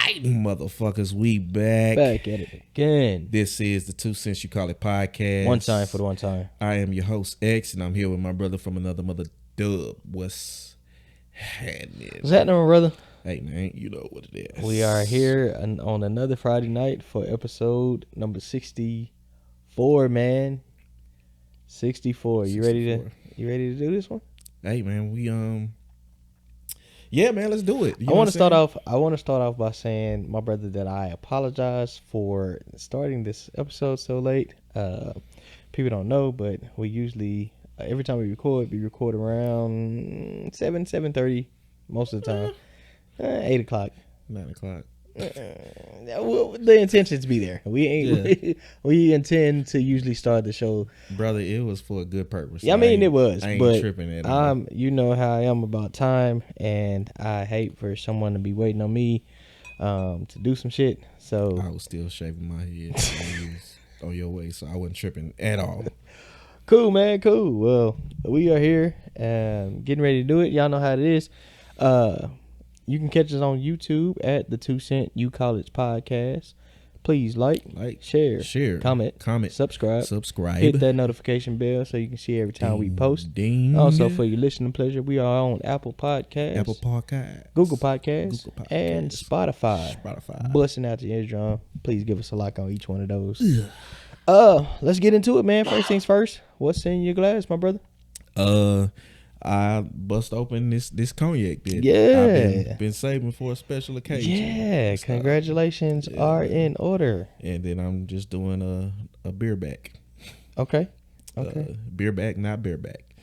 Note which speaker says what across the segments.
Speaker 1: right, motherfuckers, we back.
Speaker 2: Back at it again.
Speaker 1: This is the 2 Cents You Call It podcast.
Speaker 2: One time for the one time.
Speaker 1: I am your host, X, and I'm here with my brother from another mother, Dub. What's happening?
Speaker 2: What's happening, brother?
Speaker 1: Hey, man, you know what it is.
Speaker 2: We are here on another Friday night for episode number 64, man. 64. You ready to do this one?
Speaker 1: Hey, man, yeah, man, let's do it.
Speaker 2: I want to start off by saying, my brother, that I apologize for starting this episode so late. People don't know, but we usually every time we record around 7:30 most of the time. 8 o'clock.
Speaker 1: 9 o'clock.
Speaker 2: The intentions be there. We intend to usually start the show.
Speaker 1: Brother, it was for a good purpose.
Speaker 2: Yeah, I mean it was.
Speaker 1: I ain't
Speaker 2: but
Speaker 1: tripping at all.
Speaker 2: you know how I am about time, and I hate for someone to be waiting on me to do some shit. So
Speaker 1: I was still shaving my head when you was on your way, so I wasn't tripping at all.
Speaker 2: Cool, man. Cool. Well, we are here getting ready to do it. Y'all know how it is. You can catch us on YouTube at the 2 Cent You Call It podcast. Please like, share, comment, subscribe, hit that notification bell so you can see every time we post.
Speaker 1: Ding.
Speaker 2: Also, for your listening pleasure, we are on Apple Podcasts, Google Podcasts, and Spotify. Busting out the eardrum. Please give us a like on each one of those. Let's get into it, man. First things first. What's in your glass, my brother?
Speaker 1: I bust open this cognac that I've been saving for a special occasion.
Speaker 2: Yeah, congratulations are in order.
Speaker 1: And then I'm just doing a beer back.
Speaker 2: Okay.
Speaker 1: Beer back, not bareback.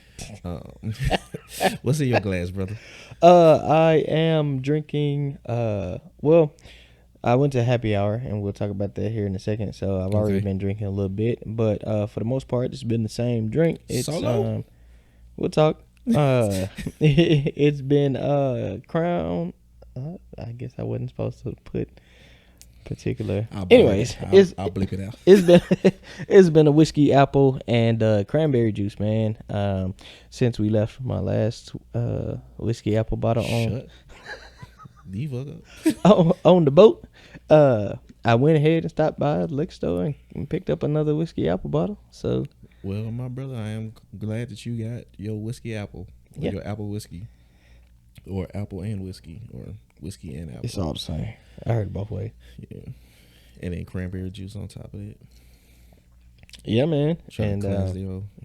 Speaker 1: What's in your glass, brother?
Speaker 2: I am drinking. Well, I went to happy hour, and we'll talk about that here in a second. So I've already been drinking a little bit, but for the most part, it's been the same drink. It's
Speaker 1: Solo?
Speaker 2: We'll talk. It's been Crown. I guess I wasn't supposed to put particular.
Speaker 1: I'll bleep it out.
Speaker 2: It's been a whiskey apple and cranberry juice, man. Since we left my last whiskey apple bottle on the boat, I went ahead and stopped by the liquor store and picked up another whiskey apple bottle. So.
Speaker 1: Well, my brother, I am glad that you got your whiskey apple, or your apple whiskey, or apple and whiskey, or whiskey and apple.
Speaker 2: It's all the same. I heard it both ways.
Speaker 1: Yeah, and then cranberry juice on top of it.
Speaker 2: Yeah, man. And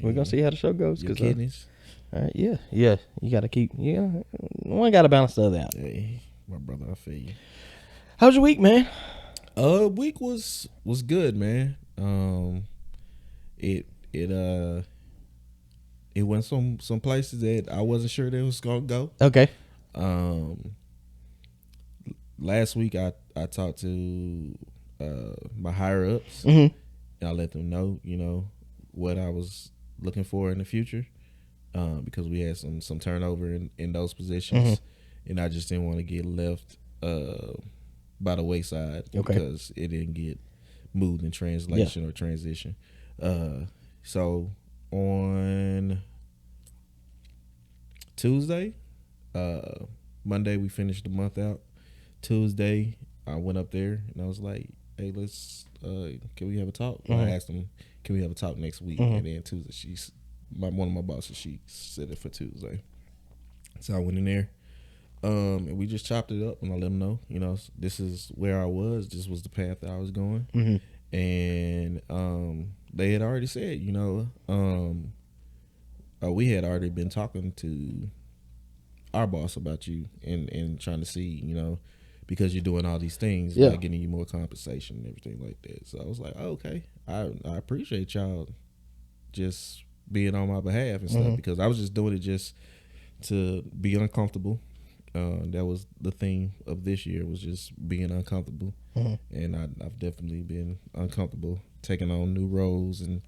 Speaker 2: we're gonna see how the show goes.
Speaker 1: Your kidneys.
Speaker 2: All right. Yeah. You gotta keep. One gotta balance the other out.
Speaker 1: Hey, my brother, I feel you.
Speaker 2: How's your week, man?
Speaker 1: Week was good, man. It went some places that I wasn't sure they was gonna go.
Speaker 2: Okay.
Speaker 1: Last week I talked to my higher ups,
Speaker 2: and
Speaker 1: I let them know, what I was looking for in the future, because we had some turnover in those positions, and I just didn't want to get left by the wayside because it didn't get moved in translation or transition. So on Tuesday, Monday we finished the month out. Tuesday I went up there and I was like, "Hey, let's can we have a talk?" I asked them, "Can we have a talk next week?" And then Tuesday, one of my bosses, she set it for Tuesday. So I went in there, and we just chopped it up, and I let them know, this is where I was. This was the path that I was going, and they had already said, we had already been talking to our boss about you and trying to see, because you're doing all these things, like getting you more compensation and everything like that. So I was like, okay, I appreciate y'all just being on my behalf and stuff, because I was just doing it just to be uncomfortable. That was the theme of this year, was just being uncomfortable. And I've definitely been uncomfortable taking on new roles and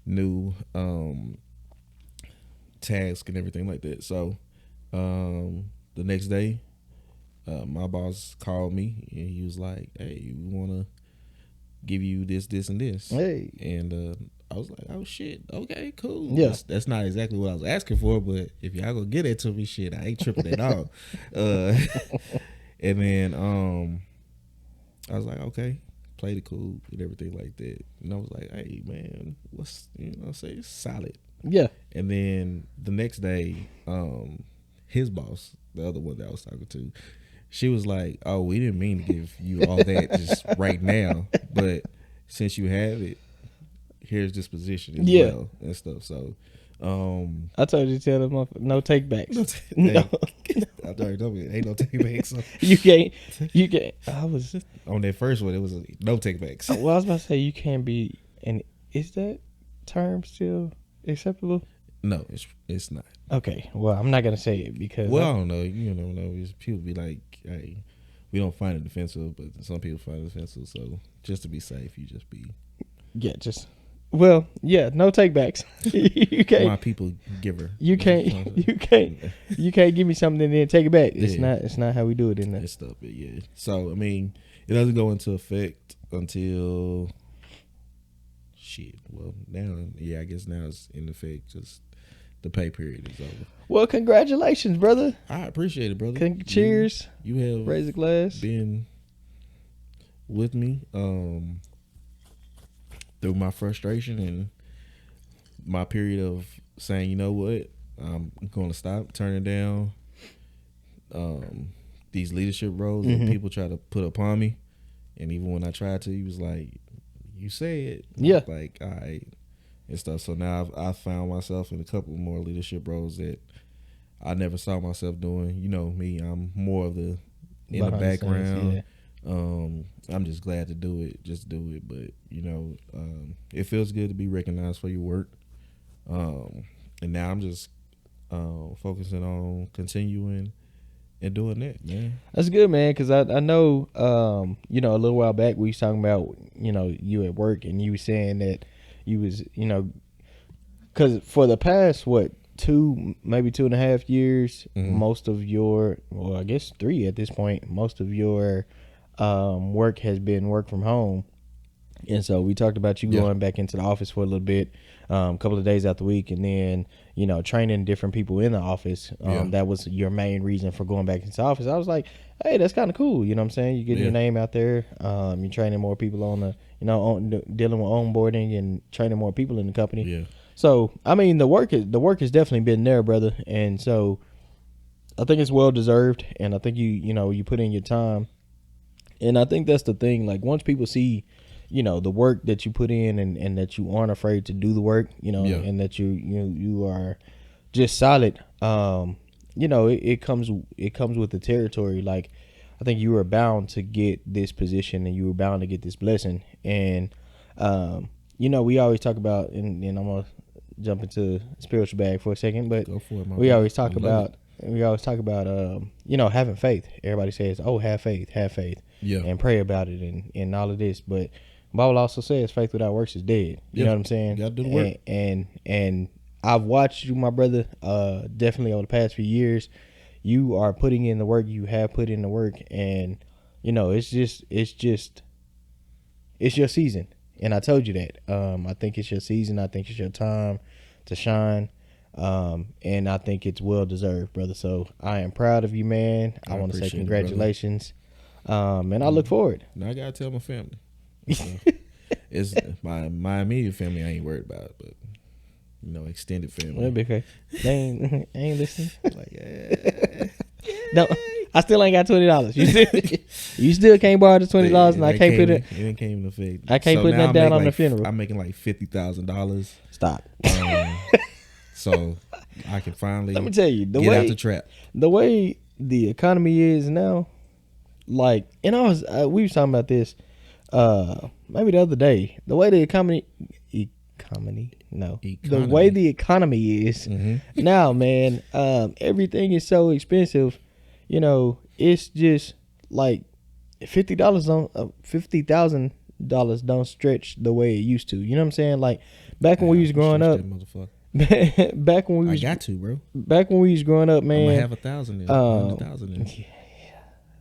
Speaker 1: new tasks and everything like that. So the next day, my boss called me and he was like, "Hey, we want to give you this, and this."
Speaker 2: Hey.
Speaker 1: And I was like, "Oh shit, okay, cool."
Speaker 2: Yeah.
Speaker 1: That's not exactly what I was asking for, but if y'all gonna get it to me, shit, I ain't tripping at all. And then I was like, okay, played it cool and everything like that. And I was like, hey man, what's it's solid.
Speaker 2: Yeah.
Speaker 1: And then the next day, his boss, the other one that I was talking to, she was like, oh, we didn't mean to give you all that just right now, but since you have it, here's this position as well and stuff. So
Speaker 2: I told you to tell them no take backs.
Speaker 1: No. I told you ain't no take backs. So.
Speaker 2: You can't. I was
Speaker 1: on that first one. It was no take backs.
Speaker 2: Well, I was about to say you can't be. And is that term still acceptable?
Speaker 1: No, it's not.
Speaker 2: Okay. Well, I'm not gonna say it because.
Speaker 1: Well, I don't know. You don't know. People be like, hey, we don't find it defensive, but some people find it defensive. So just to be safe, you just be.
Speaker 2: Yeah. Well, yeah, no takebacks. You can't.
Speaker 1: My people giver.
Speaker 2: You can't give me something and then take it back. It's not how we do it in there.
Speaker 1: It's stuff, yeah. So I mean, it doesn't go into effect until well now, I guess now it's in effect. Just the pay period is over.
Speaker 2: Well, congratulations, brother.
Speaker 1: I appreciate it, brother.
Speaker 2: Cheers.
Speaker 1: You have
Speaker 2: raise a glass.
Speaker 1: Been with me. Through my frustration and my period of saying, you know what, I'm going to stop turning down these leadership roles that people try to put upon me. And even when I tried to, he was like, you say it.
Speaker 2: Yeah.
Speaker 1: Like, all right, and stuff. So now I found myself in a couple more leadership roles that I never saw myself doing. You know me, I'm more of the in the background.
Speaker 2: Yeah.
Speaker 1: I'm just glad to do it, but it feels good to be recognized for your work. And now I'm just focusing on continuing and doing that, man.
Speaker 2: That's good, man, because I know, a little while back we was talking about, you at work and you were saying that you was, because for the past, 2, maybe 2.5 years, most of your, well, I guess 3 at this point, most of your work has been work from home. And so we talked about you going back into the office for a little bit, a couple of days out the week, and then, training different people in the office. That was your main reason for going back into the office. I was like, hey, that's kind of cool. You know what I'm saying? You're getting your name out there. You're training more people on the, dealing with onboarding and training more people in the company.
Speaker 1: Yeah.
Speaker 2: So, I mean, the work has definitely been there, brother. And so I think it's well deserved. And I think you put in your time. And I think that's the thing. Like, once people see, the work that you put in and that you aren't afraid to do the work, and that you are just solid, it comes with the territory. Like, I think you were bound to get this position and you were bound to get this blessing. And, we always talk about, and I'm going to jump into spiritual bag for a second, but
Speaker 1: go for it,
Speaker 2: we always talk about, having faith. Everybody says, oh, have faith, and pray about it and all of this. But Bible also says faith without works is dead. You know what I'm saying?
Speaker 1: You got to do the work.
Speaker 2: And I've watched you, my brother, definitely over the past few years. You are putting in the work. You have put in the work, and it's your season. And I told you that. I think it's your season. I think it's your time to shine. And I think it's well deserved, brother. So I am proud of you, man. I want to say congratulations. And I look forward.
Speaker 1: Now I gotta tell my family. It's my immediate family I ain't worried about, but extended family.
Speaker 2: Well, okay. They ain't listening.
Speaker 1: Like,
Speaker 2: no, I still ain't got $20. You still can't borrow the $20, and I can't put it.
Speaker 1: It came in effect.
Speaker 2: I can't put that down on the funeral.
Speaker 1: I'm making like $50,000.
Speaker 2: Stop.
Speaker 1: So I can finally.
Speaker 2: Let me tell you,
Speaker 1: get out the trap.
Speaker 2: The way the economy is now, like, we were talking about this maybe the other day. The way the economy. The way the economy is now, man. Everything is so expensive. It's just like $50,000 don't stretch the way it used to. You know what I'm saying? Like back when we was growing up. Back when we was,
Speaker 1: I got to, bro.
Speaker 2: Back when we was growing up, man.
Speaker 1: I'm gonna have 1,000. 100,000.
Speaker 2: Yeah.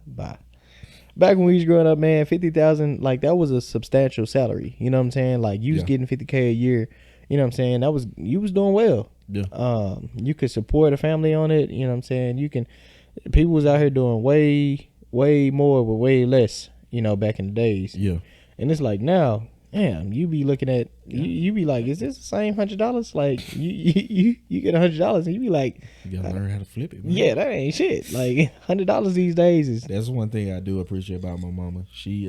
Speaker 2: Bye. Back when we was growing up, man, 50,000, like that was a substantial salary. You know what I'm saying? Like you was getting $50K a year. You know what I'm saying? You was doing well.
Speaker 1: Yeah.
Speaker 2: You could support a family on it. You know what I'm saying? People was out here doing way, way more with way less. back in the days.
Speaker 1: Yeah.
Speaker 2: And it's like now, damn, you be looking at you be like, is this the same $100? Like you get $100 and you be like,
Speaker 1: you gotta learn how to flip it, man.
Speaker 2: Yeah, that ain't shit. Like $100 these days is.
Speaker 1: That's one thing I do appreciate about my mama. She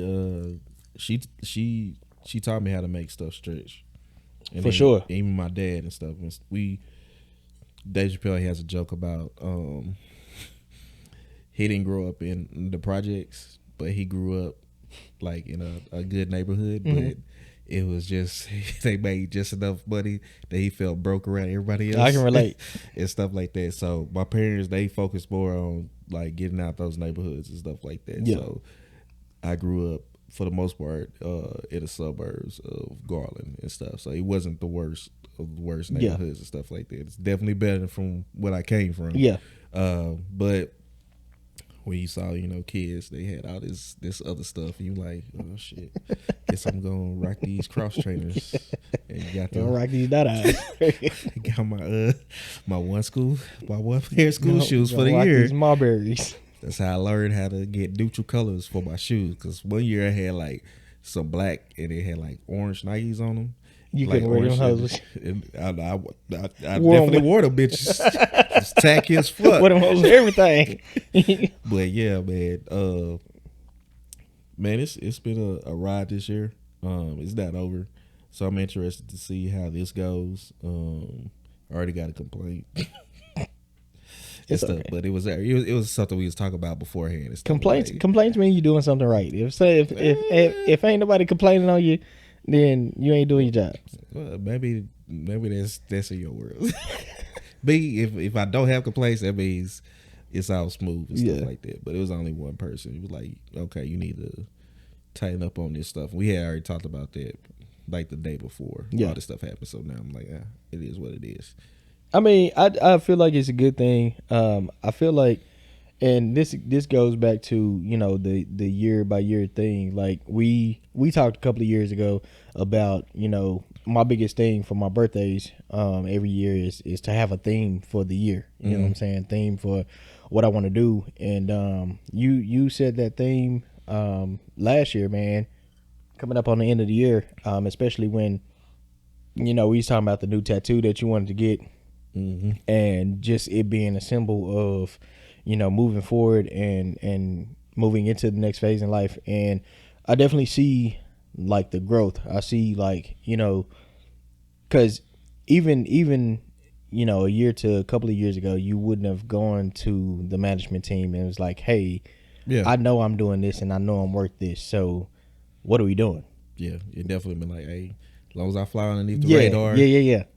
Speaker 1: taught me how to make stuff stretch. And
Speaker 2: For sure.
Speaker 1: Even my dad and stuff. Dave Chappelle has a joke about he didn't grow up in the projects, but he grew up like in a good neighborhood, but it was just they made just enough money that he felt broke around everybody else.
Speaker 2: I can relate.
Speaker 1: And stuff like that. So my parents, they focused more on like getting out those neighborhoods and stuff like that.
Speaker 2: Yeah.
Speaker 1: So I grew up for the most part in the suburbs of Garland and stuff. So it wasn't the worst of the worst neighborhoods and stuff like that. It's definitely better from what I came from.
Speaker 2: Yeah.
Speaker 1: But when you saw, kids, they had all this other stuff, and you like, oh shit, guess I'm gonna rock these cross trainers. And you got
Speaker 2: Gonna rock these Dadas.
Speaker 1: got my one pair of school shoes for the
Speaker 2: rock
Speaker 1: year.
Speaker 2: These Marburys.
Speaker 1: That's how I learned how to get neutral colors for my shoes. Cause one year I had like some black and it had like orange Nikes on them.
Speaker 2: You
Speaker 1: like
Speaker 2: couldn't wear them hoes.
Speaker 1: I definitely wore them bitches. It's tacky as fuck.
Speaker 2: Wore them hoes and everything.
Speaker 1: But yeah, man. Man, it's been a ride this year. It's not over, so I'm interested to see how this goes. I already got a complaint.
Speaker 2: It's
Speaker 1: stuff,
Speaker 2: okay.
Speaker 1: But it was something we was talking about beforehand.
Speaker 2: Complaints mean you doing something right. If ain't nobody complaining on you, then you ain't doing your job.
Speaker 1: Well, maybe that's in your world. Me, if I don't have complaints, that means it's all smooth and stuff like that. But it was only one person. It was like, okay, you need to tighten up on this stuff. We had already talked about that like the day before all this stuff happened. So now I'm like, it is what it is.
Speaker 2: I mean, I feel like it's a good thing. I feel like, and this goes back to the year by year thing. Like we talked a couple of years ago about my biggest thing for my birthdays every year is to have a theme for the year. You know what I'm saying? Theme for what I want to do. And you said that theme last year, man. Coming up on the end of the year, especially when we was talking about the new tattoo that you wanted to get. And just it being a symbol of moving forward and moving into the next phase in life. And I definitely see like the growth. I see like because even a year to a couple of years ago, you wouldn't have gone to the management team and it was like, hey, I know I'm doing this and I know I'm worth this, so what are we doing? It
Speaker 1: definitely been like, hey, as long as I fly underneath the radar,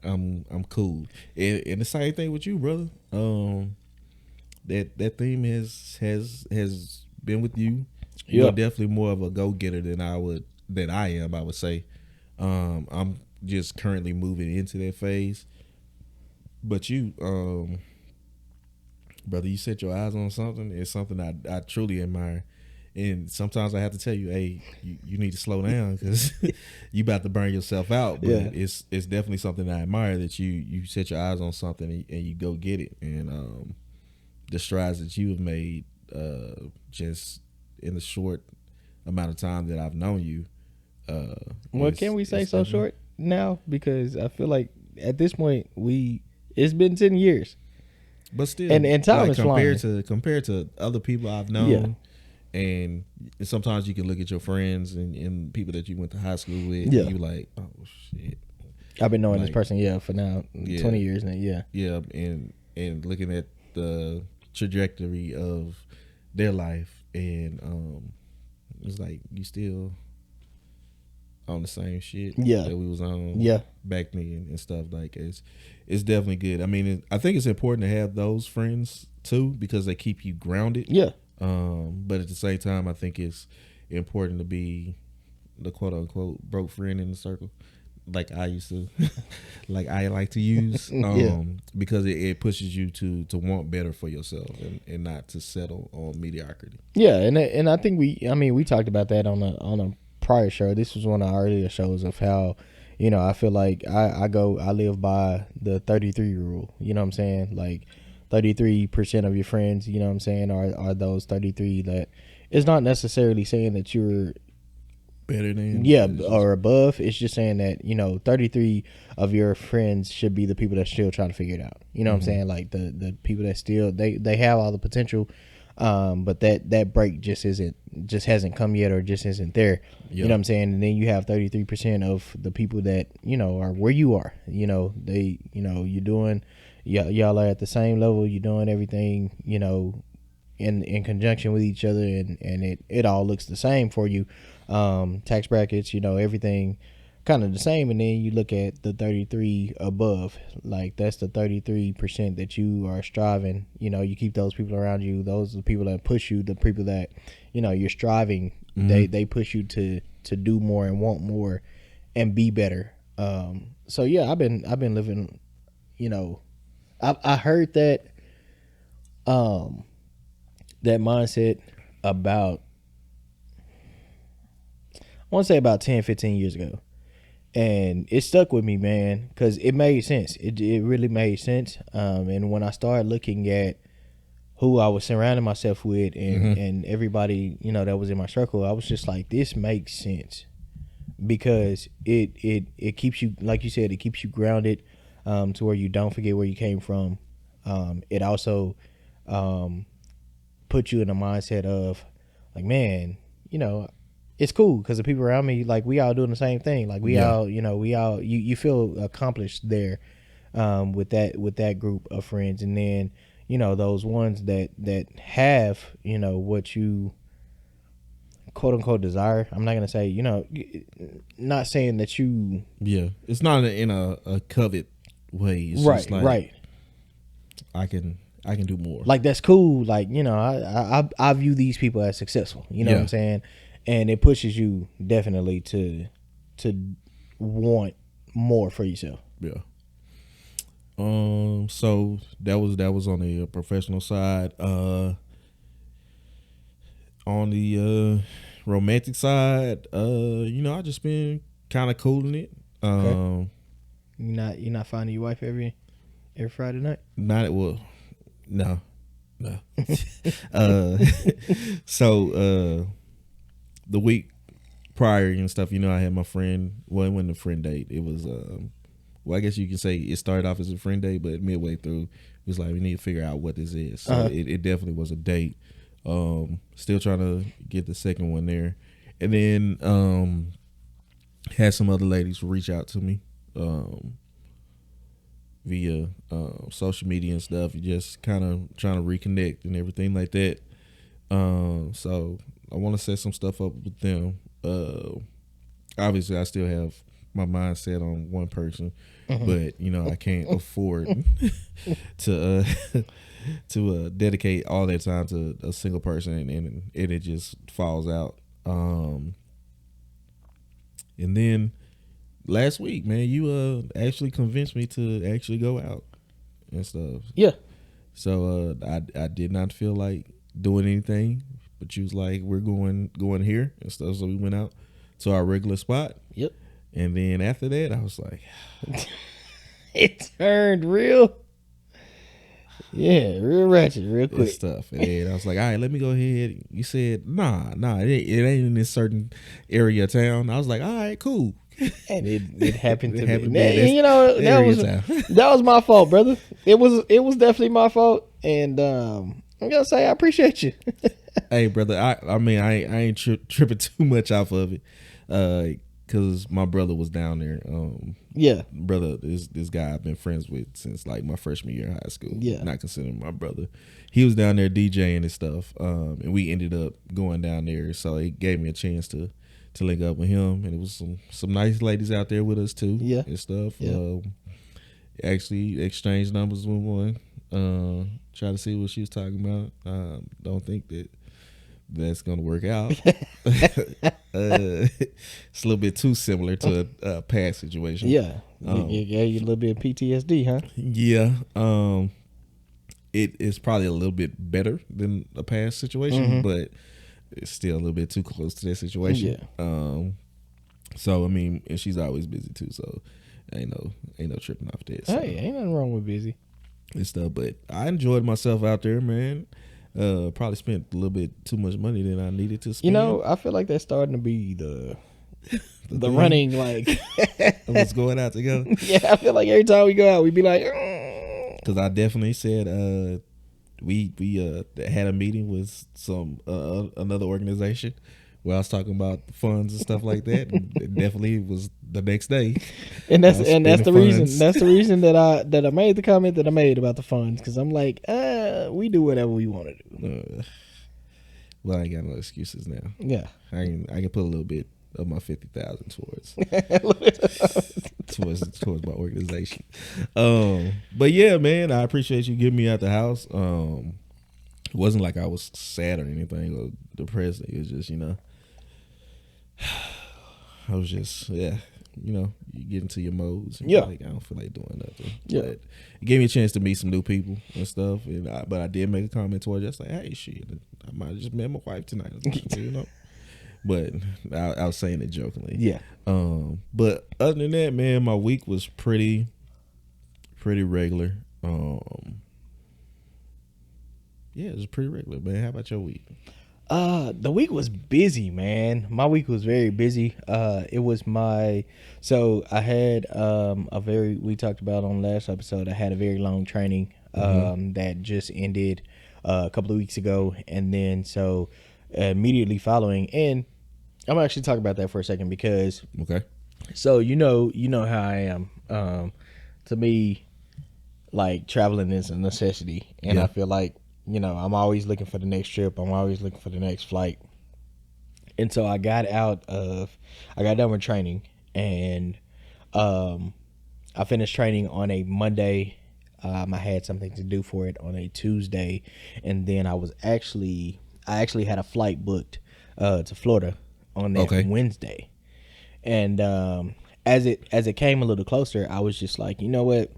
Speaker 1: I'm cool. And the same thing with you, brother. That theme has been with you. You're definitely more of a go getter than I am. I would say. I'm just currently moving into that phase. But you, brother, you set your eyes on something. It's something I truly admire. And sometimes I have to tell you, hey, you need to slow down because you about to burn yourself out. But it's definitely something I admire that you set your eyes on something and you go get it. And the strides that you have made just in the short amount of time that I've known you.
Speaker 2: Well, can we say so short now? Because I feel like at this point it's been 10 years.
Speaker 1: But still,
Speaker 2: and time is flying.
Speaker 1: Compared to other people I've known. Yeah. And sometimes you can look at your friends and people that you went to high school with, and you like, oh shit.
Speaker 2: I've been knowing this person, for now 20 years now,
Speaker 1: Yeah, and looking at the trajectory of their life, and it's like you still on the same shit that we was on back then and stuff. Like it's definitely good. I mean, I think it's important to have those friends too because they keep you grounded.
Speaker 2: Yeah.
Speaker 1: But at the same time, I think it's important to be the quote unquote broke friend in the circle, like I used to, like I like to use, because it pushes you to want better for yourself and not to settle on mediocrity.
Speaker 2: Yeah, and I think we talked about that on a prior show. This was one of our earlier shows of how I feel like I live by the 33 rule. You know what I'm saying? Like 33% of your friends, you know what I'm saying, are those 33 that it's not necessarily saying that you're
Speaker 1: better than
Speaker 2: or above. It's just saying that 33 of your friends should be the people that still trying to figure it out. You know what I'm saying? Like the people that still they have all the potential, but that break just hasn't come yet, or just isn't there. You know what I'm saying? And then you have 33% of the people that are where you are. They you're doing, y'all are at the same level. You're doing everything in conjunction with each other, and it all looks the same for you. Tax brackets, everything kind of the same. And then you look at the 33 above, like that's the 33% that you are striving. You keep those people around you. Those are the people that push you, the people that you're striving. They push you to do more and want more and be better. So yeah, I've been living, I heard that that mindset about, I want to say about 10, 15 years ago. And it stuck with me, man, because it made sense. It really made sense. And when I started looking at who I was surrounding myself with and everybody, that was in my circle, I was just like, this makes sense. Because it keeps you, like you said, it keeps you grounded to where you don't forget where you came from. It also puts you in a mindset of, like, man, it's cool because the people around me, like, we all doing the same thing. Like, we all, you feel accomplished there with that group of friends. And then, those ones that have, what you quote unquote desire. I'm not going to say, not saying that you.
Speaker 1: Yeah. It's not in a covet way. It's
Speaker 2: right,
Speaker 1: just like,
Speaker 2: right.
Speaker 1: I can do more.
Speaker 2: Like, that's cool. Like, I view these people as successful. You know what I'm saying? And it pushes you definitely to want more for yourself.
Speaker 1: Yeah. So that was on the professional side. On the romantic side, I just been kind of cooling it.
Speaker 2: Okay. You're not finding your wife every Friday night?
Speaker 1: No. So the week prior and stuff, I had my friend. Well, it wasn't a friend date. It was I guess you can say it started off as a friend date, but midway through, it was like, we need to figure out what this is. So it definitely was a date. Still trying to get the second one there, and then had some other ladies reach out to me via social media and stuff. You just kind of trying to reconnect and everything like that. So I want to set some stuff up with them. Obviously, I still have my mind set on one person, but I can't afford to dedicate all that time to a single person, and it just falls out. And then last week, man, you actually convinced me to actually go out and stuff.
Speaker 2: Yeah.
Speaker 1: So I did not feel like doing anything, but you was like, we're going here and stuff. So we went out to our regular spot.
Speaker 2: Yep.
Speaker 1: And then after that, I was like,
Speaker 2: it turned real. Yeah, real ratchet, real quick.
Speaker 1: Stuff. And I was like, all right, let me go ahead. You said, nah, it ain't in this certain area of town. I was like, all right, cool.
Speaker 2: And it happened to
Speaker 1: be.
Speaker 2: That was my fault, brother. It was definitely my fault. And I'm gonna say I appreciate you.
Speaker 1: Hey, brother, I mean I ain't tripping too much off of it, because my brother was down there. Brother, this guy I've been friends with since like my freshman year in high school.
Speaker 2: Yeah,
Speaker 1: not considering my brother. He was down there DJing and stuff, and we ended up going down there. So it gave me a chance to link up with him, and it was some nice ladies out there with us too.
Speaker 2: Yeah,
Speaker 1: and stuff.
Speaker 2: Yeah.
Speaker 1: Actually exchanged numbers with one. Try to see what she was talking about. Don't think that's gonna work out. It's a little bit too similar to a past situation.
Speaker 2: Yeah, yeah, you a little bit of PTSD, huh?
Speaker 1: Yeah. It is probably a little bit better than a past situation, but it's still a little bit too close to that situation.
Speaker 2: Yeah.
Speaker 1: So I mean, and she's always busy too, so ain't no tripping off that. So.
Speaker 2: Hey, ain't nothing wrong with busy
Speaker 1: and stuff, but I enjoyed myself out there, man. Probably spent a little bit too much money than I needed to spend.
Speaker 2: You know, I feel like that's starting to be the running, like
Speaker 1: what's going out together.
Speaker 2: Yeah, I feel like every time we go out, we be like,
Speaker 1: because I definitely said we had a meeting with some another organization where I was talking about funds and stuff like that. And it definitely was the next day,
Speaker 2: and that's the reason. That's the reason that I made the comment that I made about the funds, because I'm like, we do whatever we want to do.
Speaker 1: Well, I ain't got no excuses now.
Speaker 2: Yeah,
Speaker 1: I can put a little bit of my 50,000 towards my organization. But yeah, man, I appreciate you getting me out the house. It wasn't like I was sad or anything or depressed. It was just, I was just, you get into your modes. And like, I don't feel like doing nothing.
Speaker 2: Yeah.
Speaker 1: But it gave me a chance to meet some new people and stuff. But I did make a comment towards just like, hey, shit, I might have just met my wife tonight. But I was saying it jokingly.
Speaker 2: Yeah.
Speaker 1: But other than that, man, my week was pretty regular. Yeah, it was pretty regular, man. How about your week?
Speaker 2: The week was busy, man. My week was very busy. It was so I had we talked about on last episode, I had a very long training that just ended a couple of weeks ago, and then so immediately following, and I'm actually talking about that for a second because so you know how I am. To me, like, traveling is a necessity, and I feel like, I'm always looking for the next trip. I'm always looking for the next flight. And so I got done with training, and I finished training on a Monday. I had something to do for it on a Tuesday, and then I actually had a flight booked to Florida on that Wednesday. And as it came a little closer, I was just like, you know what?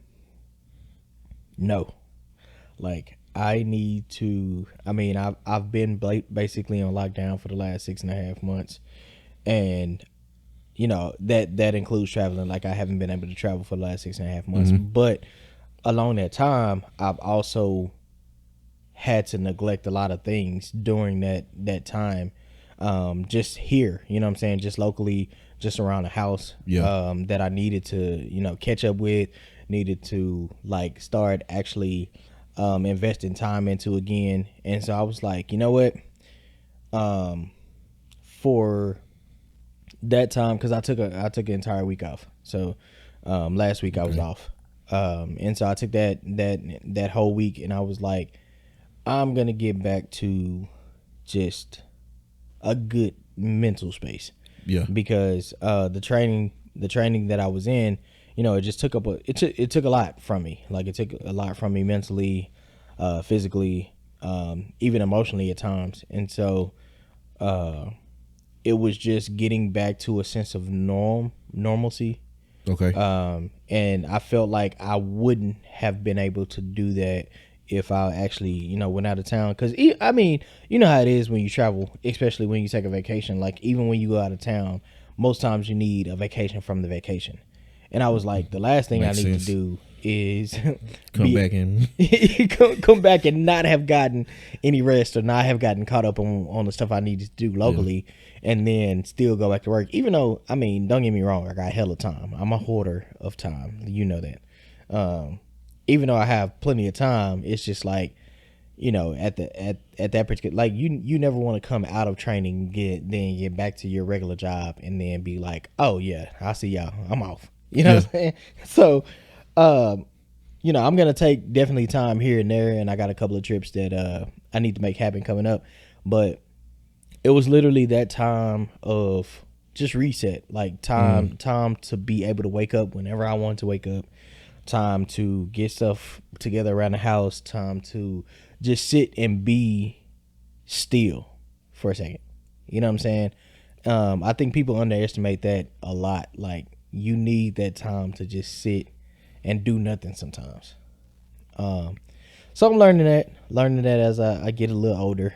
Speaker 2: No, like, I need to. I mean, I've been basically on lockdown for the last 6.5 months, and that includes traveling. Like, I haven't been able to travel for the last 6.5 months, but along that time, I've also had to neglect a lot of things during that time. Just here, what I'm saying, just locally, just around the house, that I needed to, catch up with, needed to, like, start actually investing time into again. And so I was like, you know what, for that time, because I took an entire week off. So last week I was off, and so I took that whole week, and I was like, I'm gonna get back to just a good mental space.
Speaker 1: Yeah.
Speaker 2: Because the training that I was in, it just took it took a lot from me. Like, it took a lot from me mentally, physically, even emotionally at times. And so it was just getting back to a sense of normalcy.
Speaker 1: Okay.
Speaker 2: And I felt like I wouldn't have been able to do that if I actually, went out of town. Because, I mean, you know how it is when you travel, especially when you take a vacation. Like, even when you go out of town, most times you need a vacation from the vacation. And I was like, the last thing I need to do is
Speaker 1: come
Speaker 2: back and not have gotten any rest, or not have gotten caught up on the stuff I needed to do locally, and then still go back to work. Even though, I mean, don't get me wrong, I got hella time. I'm a hoarder of time. You know that. Even though I have plenty of time, it's just like, at that particular, like, you never want to come out of training, get back to your regular job, and then be like, oh yeah, I'll see y'all, I'm off. What I'm saying? So, I'm gonna take definitely time here and there, and I got a couple of trips that I need to make happen coming up. But it was literally that time of just reset, like time to be able to wake up whenever I want to wake up. Time to get stuff together around the house, time to just sit and be still for a second. You know what I'm saying? I think people underestimate that a lot. Like, you need that time to just sit and do nothing sometimes. So I'm learning that as I get a little older,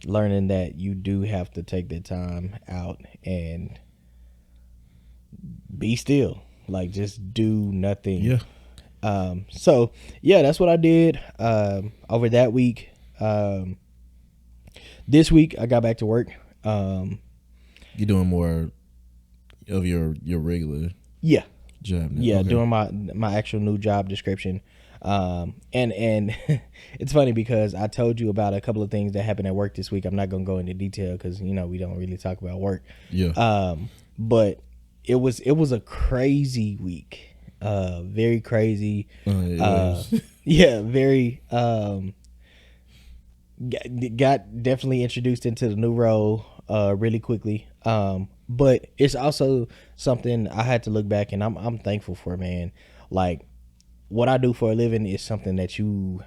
Speaker 2: learning that you do have to take that time out and be still. Like, just do nothing.
Speaker 1: Yeah.
Speaker 2: So yeah, that's what I did over that week. This week I got back to work.
Speaker 1: You're doing more of your regular
Speaker 2: Yeah.
Speaker 1: job now.
Speaker 2: Yeah,
Speaker 1: Okay.
Speaker 2: doing my actual new job description. And it's funny because I told you about a couple of things that happened at work this week. I'm not gonna go into detail because we don't really talk about work.
Speaker 1: Yeah.
Speaker 2: But it was a crazy week. Very crazy.
Speaker 1: It was.
Speaker 2: Yeah, very. Got definitely introduced into the new role really quickly. But it's also something I had to look back, and I'm thankful for, man. Like, what I do for a living is something that you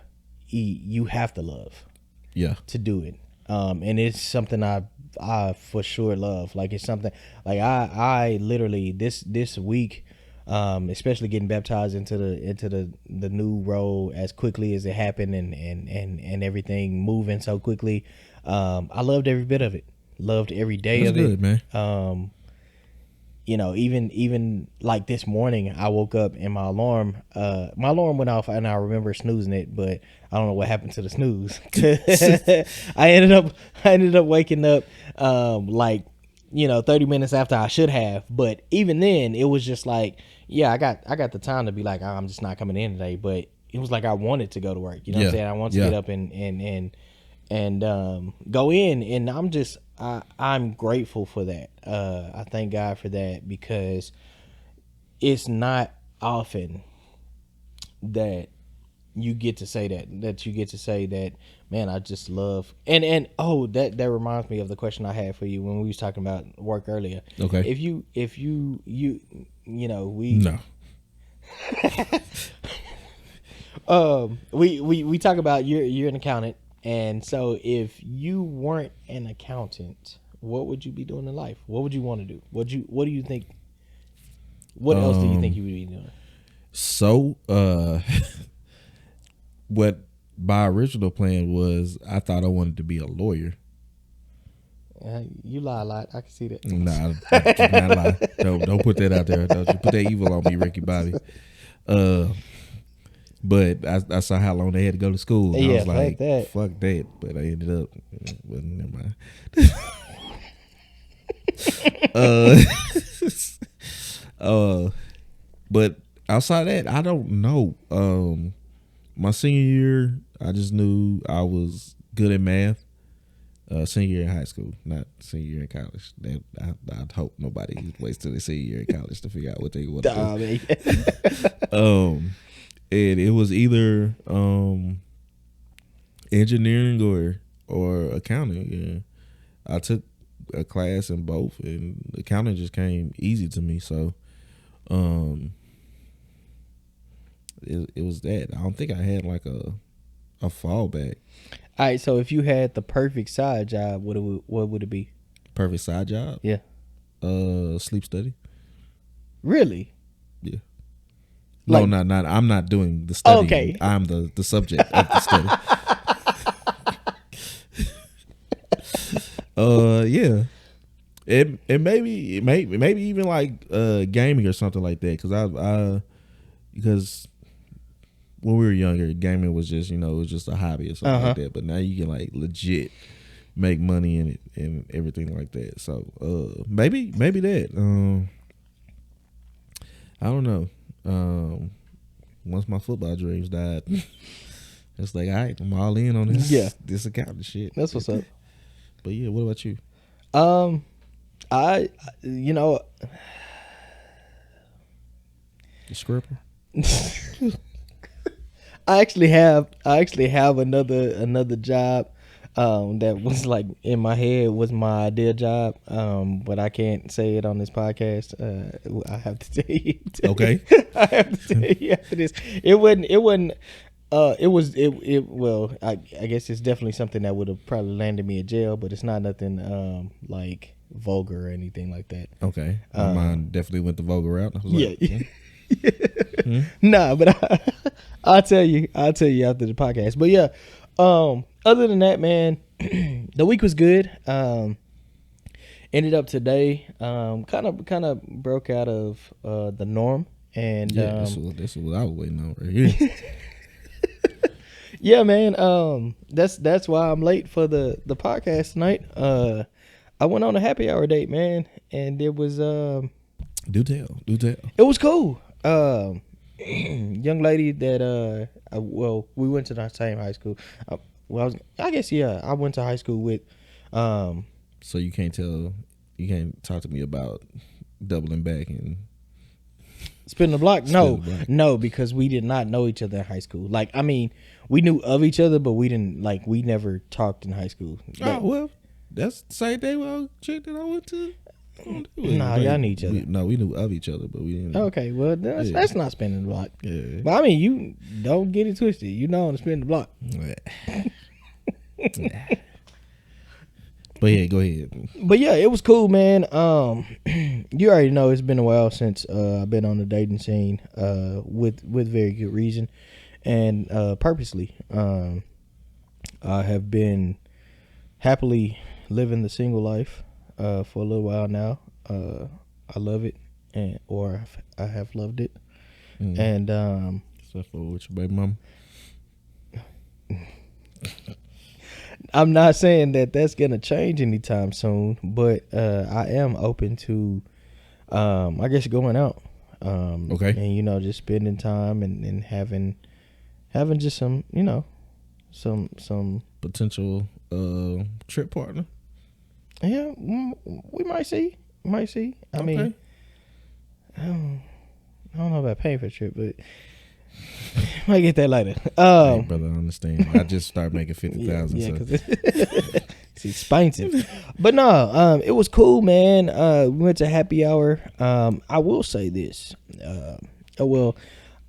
Speaker 2: have to love
Speaker 1: Yeah.
Speaker 2: to do it. And it's something I for sure love. Like, it's something like I literally this week, especially getting baptized into the new role as quickly as it happened and everything moving so quickly. I loved every bit of it. Loved every day
Speaker 1: That's
Speaker 2: of
Speaker 1: good,
Speaker 2: it.
Speaker 1: man.
Speaker 2: Even like this morning, I woke up and my alarm went off, and I remember snoozing it, but I don't know what happened to the snooze. I ended up waking up 30 minutes after I should have. But even then, it was just like, yeah, I got the time to be like, I'm just not coming in today. But it was like I wanted to go to work. You know what I'm saying? I wanted to get up and go in, and I'm grateful for that. I thank God for that, because it's not often that you get to say that man, I just love and that reminds me of the question I had for you when we was talking about work earlier.
Speaker 1: Okay.
Speaker 2: If you we
Speaker 1: No.
Speaker 2: we talk about you're an accountant, and so if you weren't an accountant, what would you be doing in life? What would you want to do? What do you think? What else do you think you would be doing?
Speaker 1: So, what my original plan was, I thought I wanted to be a lawyer.
Speaker 2: You lie a lot. I can see that.
Speaker 1: Nah, I do not lie. Don't put that out there. Don't you put that evil on me, Ricky Bobby. But I saw how long they had to go to school. And I was like, fuck that. But I ended up, well, never mind. But outside that, I don't know. My senior year, I just knew I was good at math. Senior year in high school, not senior year in college. I'd hope nobody waits till their senior year in college to figure out what they want to do. And it was either engineering or accounting. Yeah, I took a class in both, and accounting just came easy to me. So, it was that. I don't think I had like a fallback.
Speaker 2: All right, so if you had the perfect side job, what would it be?
Speaker 1: Perfect side job?
Speaker 2: Yeah.
Speaker 1: Sleep study.
Speaker 2: Really?
Speaker 1: Yeah. No, not. I'm not doing the study.
Speaker 2: Okay.
Speaker 1: I'm the subject of the study. Yeah. It maybe even like gaming or something like that, because when we were younger, gaming was just, it was just a hobby or something like that. But now you can like legit make money in it and everything like that. So maybe that. I don't know. Once my football dreams died, it's like, all right, I'm all in on this.
Speaker 2: Yeah,
Speaker 1: this accounting shit.
Speaker 2: That's what's up.
Speaker 1: But yeah, what about you?
Speaker 2: The
Speaker 1: scripper.
Speaker 2: I actually have another job that was like in my head was my ideal job, but I can't say it on this podcast. I have to tell you.
Speaker 1: Okay.
Speaker 2: I have to tell you after this. It wasn't. Well, I guess it's definitely something that would have probably landed me in jail, but it's not nothing like vulgar or anything like that.
Speaker 1: Okay. My mind definitely went the vulgar route. I was like,
Speaker 2: yeah. Nah, but I'll tell you after the podcast. But yeah, other than that, man, the week was good. Ended up today, kind of broke out of the norm, and
Speaker 1: this is what I was waiting on right here.
Speaker 2: Yeah, man. That's why I'm late for the podcast tonight. I went on a happy hour date, man, and it was
Speaker 1: Do tell.
Speaker 2: it was cool. Young lady that we went to the same high school. I guess yeah, I went to high school with.
Speaker 1: So you can't talk to me about doubling back and
Speaker 2: Spin the block?
Speaker 1: Spin the block.
Speaker 2: No, because we did not know each other in high school. Like, I mean, we knew of each other, but we didn't we never talked in high school.
Speaker 1: Oh well, that's the same day with a chick that I went to.
Speaker 2: Nah, y'all knew each other.
Speaker 1: We knew of each other, but we didn't.
Speaker 2: Okay, well that's not spinning the block.
Speaker 1: Yeah.
Speaker 2: But I mean, you don't get it twisted. You know how to spin the block.
Speaker 1: But yeah, go ahead.
Speaker 2: But yeah, it was cool, man. You already know it's been a while since I've been on the dating scene, with very good reason, and purposely. I have been happily living the single life for a little while now. I love it, I have loved it, and
Speaker 1: Except for with your baby mama.
Speaker 2: I'm not saying that that's gonna change anytime soon, but I am open to, I guess, going out.
Speaker 1: Okay.
Speaker 2: And just spending time and having just some, some
Speaker 1: Potential trip partner.
Speaker 2: Yeah, we might see. I mean, I don't know about paying for a trip, but might get that later.
Speaker 1: Hey, brother, I understand. I just started making 50,000.
Speaker 2: Yeah,
Speaker 1: so.
Speaker 2: because it's expensive. But no, it was cool, man. We went to happy hour. I will say this. Well,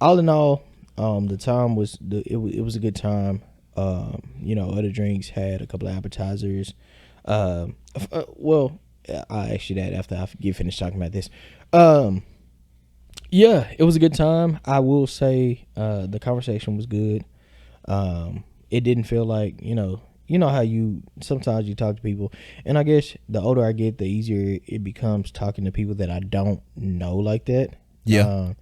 Speaker 2: all in all, the time was it was a good time. Other drinks, had a couple of appetizers. Well, I ask you that after I get finished talking about this. Yeah, it was a good time. I will say the conversation was good. It didn't feel like, how you sometimes you talk to people, and I guess the older I get, the easier it becomes talking to people that I don't know like that.
Speaker 1: Yeah.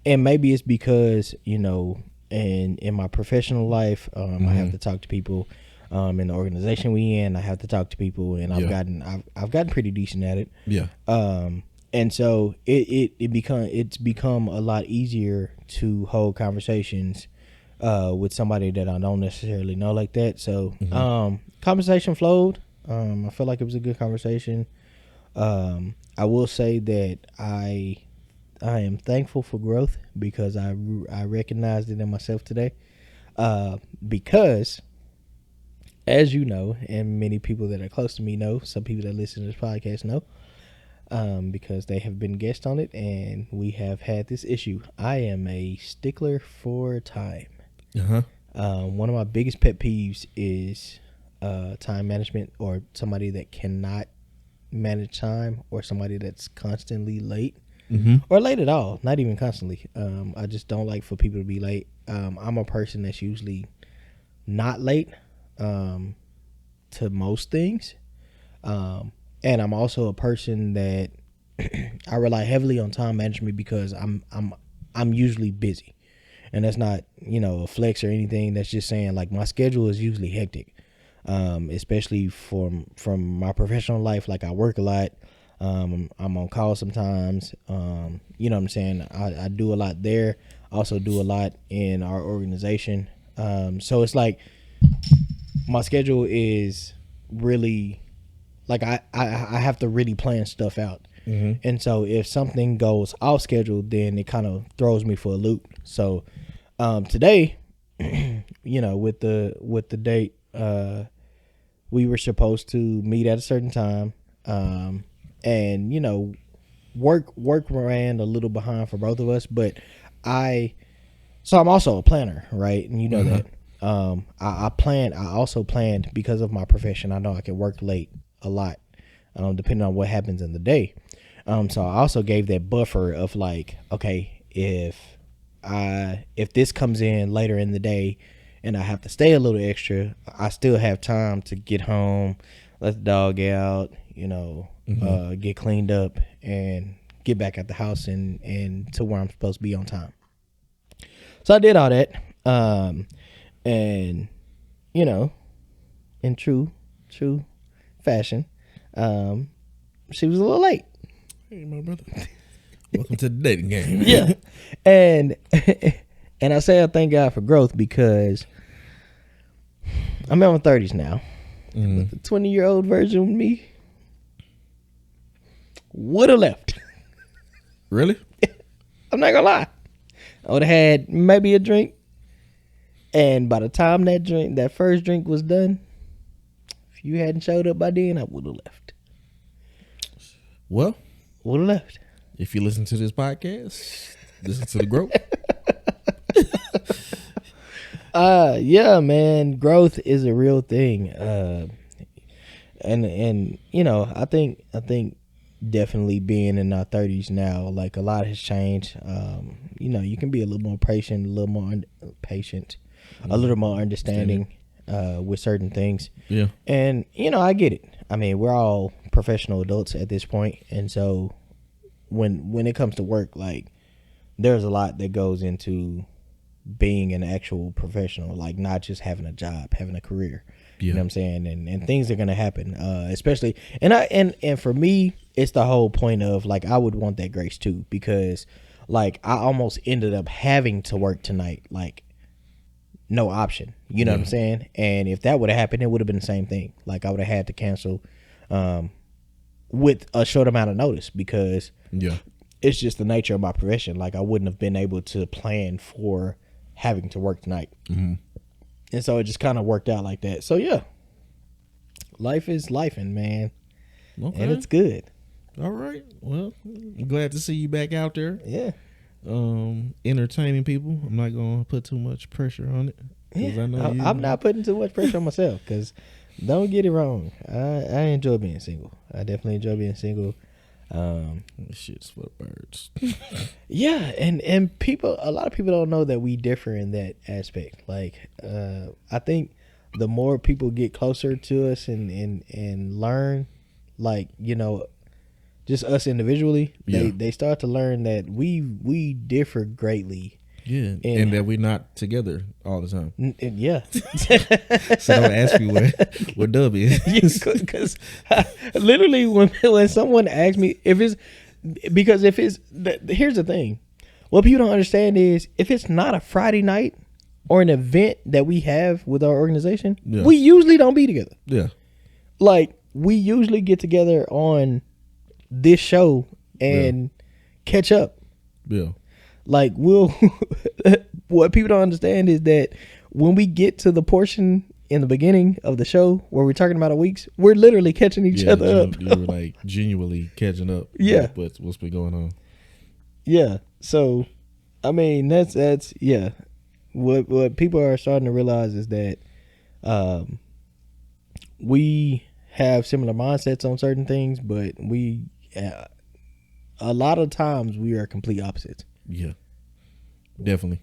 Speaker 2: And maybe it's because, in my professional life, I have to talk to people. In the organization we in, I have to talk to people, and I've gotten pretty decent at it.
Speaker 1: Yeah.
Speaker 2: And so it's become a lot easier to hold conversations with somebody that I don't necessarily know like that. So conversation flowed. I felt like it was a good conversation. I will say that I am thankful for growth because I recognized it in myself today. Because, as you know, and many people that are close to me know, some people that listen to this podcast know, because they have been guests on it, and we have had this issue. I am a stickler for time. One of my biggest pet peeves is time management, or somebody that cannot manage time, or somebody that's constantly late, or late at all, not even constantly. I just don't like for people to be late. I'm a person that's usually not late to most things. And I'm also a person that I rely heavily on time management because I'm usually busy, and that's not a flex or anything. That's just saying, like, my schedule is usually hectic, especially from my professional life. Like, I work a lot. I'm on call sometimes. You know what I'm saying? I do a lot there. I also do a lot in our organization. So it's like my schedule is really, like, I have to really plan stuff out. And so if something goes off schedule, then it kind of throws me for a loop. So today, with the date, we were supposed to meet at a certain time, and work ran a little behind for both of us. But I'm also a planner, right? And you know that. I also planned because of my profession. I know I can work late a lot, depending on what happens in the day. So I also gave that buffer of, like, okay, if this comes in later in the day and I have to stay a little extra, I still have time to get home, let the dog out, get cleaned up, and get back at the house and to where I'm supposed to be on time. So I did all that. And, you know, in true fashion, she was a little late.
Speaker 1: Hey, my brother. Welcome to the dating game.
Speaker 2: Yeah. And I say I thank God for growth because I'm in my 30s now.
Speaker 1: Mm.
Speaker 2: The 20-year-old version of me would have left.
Speaker 1: Really?
Speaker 2: I'm not gonna lie. I would have had maybe a drink, and by the time that first drink was done, if you hadn't showed up by then, I would have left.
Speaker 1: Well,
Speaker 2: Would have left.
Speaker 1: if you listen to this podcast, listen to the growth.
Speaker 2: Yeah, man, growth is a real thing. And you know, I think definitely being in our 30s now, like a lot has changed. You know, you can be a little more patient, a little more understanding with certain things.
Speaker 1: Yeah.
Speaker 2: And you know, I get it. I mean, we're all professional adults at this point, and so when it comes to work, like there's a lot that goes into being an actual professional, like not just having a job, having a career.
Speaker 1: Yeah.
Speaker 2: You know what I'm saying? And things are gonna happen. Especially and for me, it's the whole point of like I would want that grace too, because like I almost ended up having to work tonight, like no option. You know what I'm saying? And if that would have happened, it would have been the same thing. Like I would have had to cancel with a short amount of notice because it's just the nature of my profession. Like I wouldn't have been able to plan for having to work tonight.
Speaker 1: Mm-hmm.
Speaker 2: And so it just kind of worked out like that. So yeah, life is lifing, man.
Speaker 1: Okay.
Speaker 2: And it's good.
Speaker 1: All right. Well, I'm glad to see you back out there.
Speaker 2: Yeah.
Speaker 1: Entertaining people. I'm not gonna put too much pressure on it.
Speaker 2: Yeah.
Speaker 1: I know
Speaker 2: I'm not putting too much pressure on myself because don't get it wrong. I enjoy being single. I definitely enjoy being single.
Speaker 1: This shit's for the birds.
Speaker 2: Yeah, and a lot of people don't know that we differ in that aspect. Like, I think the more people get closer to us and learn, like, you know, just us individually, they start to learn that we differ greatly.
Speaker 1: Yeah, and that we're not together all the time.
Speaker 2: Yeah.
Speaker 1: So don't ask me where Dub is.
Speaker 2: Because literally when someone asks me here's the thing. What people don't understand is if it's not a Friday night or an event that we have with our organization, we usually don't be together.
Speaker 1: Yeah.
Speaker 2: Like we usually get together on this show and catch up.
Speaker 1: Yeah.
Speaker 2: Like what people don't understand is that when we get to the portion in the beginning of the show where we're talking about our weeks, we're literally catching each other up.
Speaker 1: You're like genuinely catching up.
Speaker 2: Yeah.
Speaker 1: With what's been going on.
Speaker 2: Yeah. So, I mean, that's yeah. What people are starting to realize is that we have similar mindsets on certain things, but we a lot of times we are complete opposites.
Speaker 1: Yeah, definitely.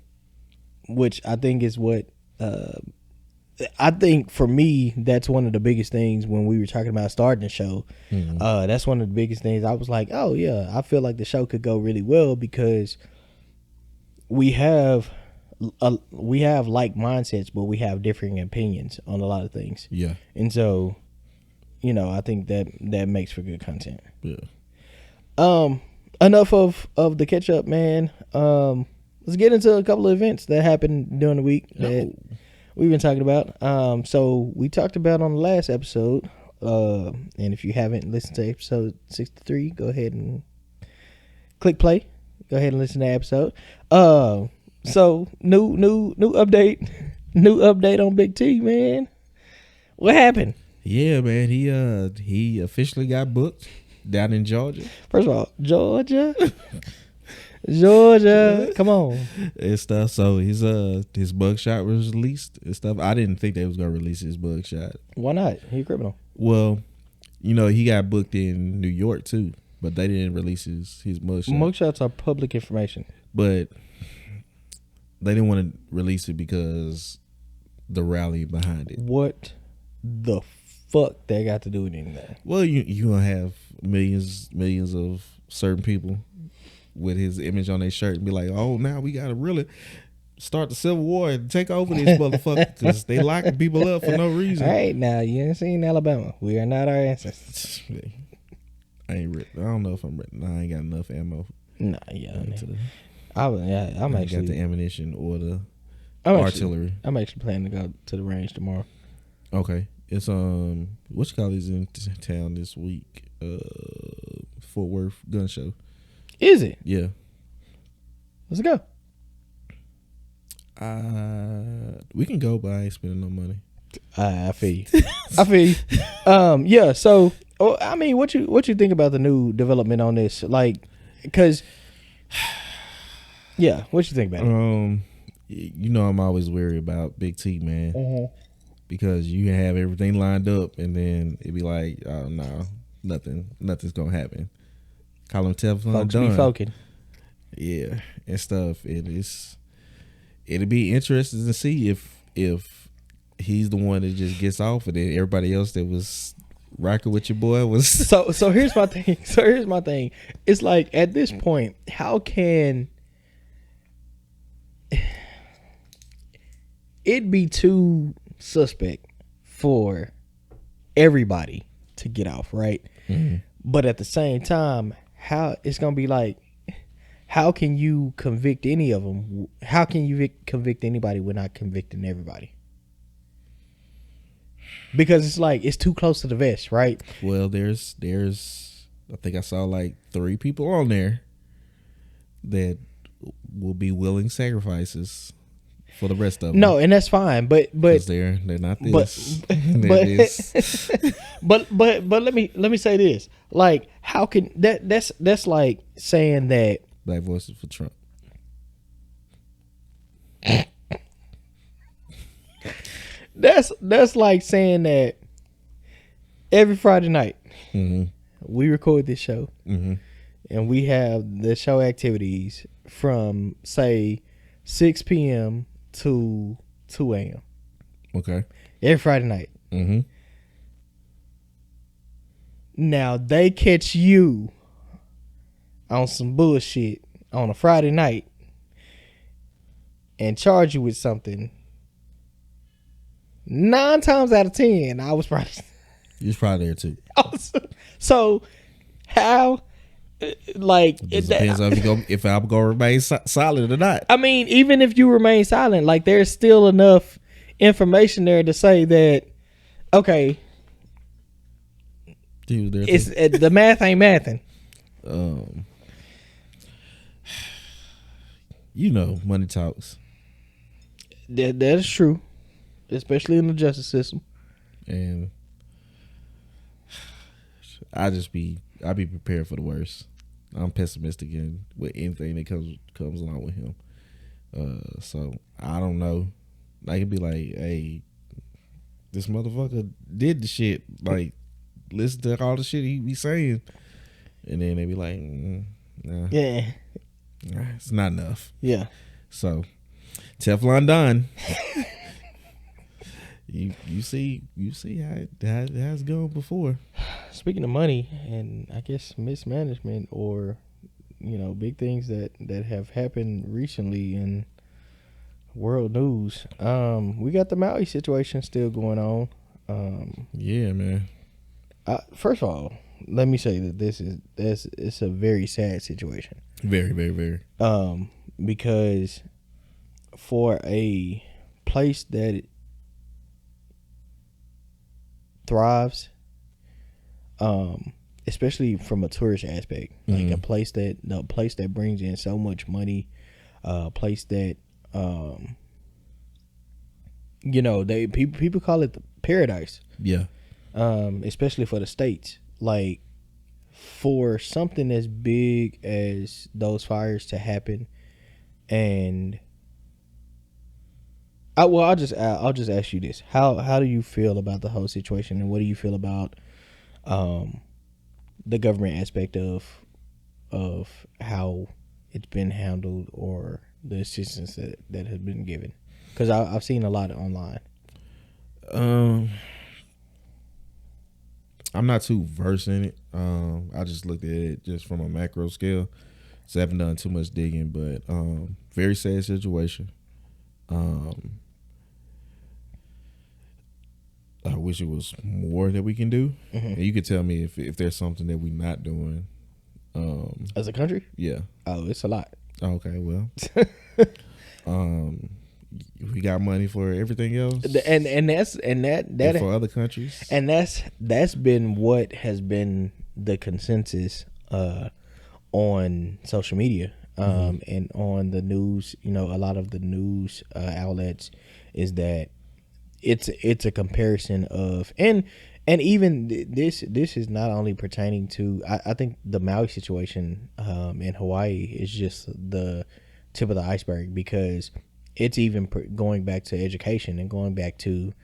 Speaker 2: Which I think is what I think for me, that's one of the biggest things when we were talking about starting the show. Mm-hmm. That's one of the biggest things. I was like, oh yeah, I feel like the show could go really well because we have like mindsets, but we have differing opinions on a lot of things.
Speaker 1: Yeah,
Speaker 2: and so, you know, I think that makes for good content.
Speaker 1: Yeah.
Speaker 2: Enough of the catch up, man. Let's get into a couple of events that happened during the week that we've been talking about. So we talked about on the last episode, and if you haven't listened to episode 63, go ahead and click play. Go ahead and listen to that episode. So new update, new update on Big T, man. What happened?
Speaker 1: Yeah, man. He officially got booked down in Georgia.
Speaker 2: First of all, Georgia, come on.
Speaker 1: And stuff. So his mugshot was released and stuff. I didn't think they was gonna release his mugshot.
Speaker 2: Why not? He a criminal.
Speaker 1: Well, you know, he got booked in New York too, but they didn't release his mugshot.
Speaker 2: Mugshots are public information.
Speaker 1: But they didn't want to release it because the rally behind it.
Speaker 2: What the fuck they got to do with anything?
Speaker 1: Well, you gonna have millions of certain people with his image on their shirt and be like, oh, now we gotta really. start the Civil War and take over this motherfucker because they locking people up for no reason.
Speaker 2: All right, now you ain't seen Alabama. We are not our ancestors.
Speaker 1: I don't know if I'm ready. I ain't got enough ammo.
Speaker 2: Nah, yeah. I'm
Speaker 1: I
Speaker 2: actually
Speaker 1: got the ammunition or the artillery.
Speaker 2: I'm actually planning to go to the range tomorrow.
Speaker 1: Okay, it's which college in town this week? Fort Worth gun show.
Speaker 2: Is it?
Speaker 1: Yeah.
Speaker 2: Let's go.
Speaker 1: We can go, but I ain't spending no money.
Speaker 2: I feel you. I feel you. Yeah. So, I mean, what you think about the new development on this? Like, because, yeah, what you think about it?
Speaker 1: You know, I'm always worried about Big T, man, because you have everything lined up, and then it'd be like, oh no, nothing's gonna happen. Call him Teflon
Speaker 2: Folks
Speaker 1: Don.
Speaker 2: be folking.
Speaker 1: Yeah, and stuff. It'll be interesting to see if he's the one that just gets off, and then everybody else that was rocking with your boy was.
Speaker 2: So here's my thing. It's like at this point, how can it be too suspect for everybody to get off, right?
Speaker 1: Mm-hmm.
Speaker 2: But at the same time, how it's gonna be like, how can you convict any of them? How can you convict anybody without convicting everybody? Because it's like it's too close to the vest, right?
Speaker 1: Well, there's I think I saw like 3 people on there that will be willing sacrifices for the rest of them.
Speaker 2: No, and that's fine, but
Speaker 1: they're not this.
Speaker 2: But let me say this. Like, how can that's like saying that
Speaker 1: Black voices for Trump.
Speaker 2: That's like saying that every Friday night we record this show and we have the show activities from say 6 p.m. to 2 a.m.
Speaker 1: Okay.
Speaker 2: Every Friday night. Now they catch you on some bullshit on a Friday night and charge you with something. 9 times out of 10, I was probably.
Speaker 1: You was probably there too.
Speaker 2: So, how? Like
Speaker 1: it depends on if I'm gonna remain silent or not.
Speaker 2: I mean, even if you remain silent, like there's still enough information there to say that, okay, it's the math ain't mathing.
Speaker 1: You know, money talks.
Speaker 2: That is true. Especially in the justice system.
Speaker 1: And I be prepared for the worst. I'm pessimistic with anything that comes along with him. So I don't know. I could be like, hey, this motherfucker did the shit. Like, listen to all the shit he be saying. And then they be like, nah.
Speaker 2: Yeah.
Speaker 1: Nah, it's not enough.
Speaker 2: Yeah.
Speaker 1: So Teflon Don. You see how it's gone before.
Speaker 2: Speaking of money and I guess mismanagement or big things that have happened recently in world news. We got the Maui situation still going on.
Speaker 1: Yeah, man.
Speaker 2: First of all, let me say that it's a very sad situation.
Speaker 1: Very, very, very.
Speaker 2: Because for a place that thrives, especially from a tourist aspect, like a place that brings in so much money, a place that people call it the paradise.
Speaker 1: Yeah.
Speaker 2: Especially for the States, like for something as big as those fires to happen, and I'll just ask you this: how do you feel about the whole situation, and what do you feel about the government aspect of how it's been handled or the assistance that has been given? Because I've seen a lot online.
Speaker 1: I'm not too versed in it. I just looked at it just from a macro scale, so I haven't done too much digging. But very sad situation. I wish it was more that we can do. And you could tell me if there's something that we're not doing.
Speaker 2: As a country?
Speaker 1: Yeah.
Speaker 2: Oh, it's a lot.
Speaker 1: Okay, well. We got money for everything else.
Speaker 2: And
Speaker 1: for other countries.
Speaker 2: And that's been what has been the consensus on social media. And on the news, a lot of the news outlets is that it's a comparison of and even this is not only pertaining to I think the Maui situation in Hawaii is just the tip of the iceberg, because it's even going back to education and going back to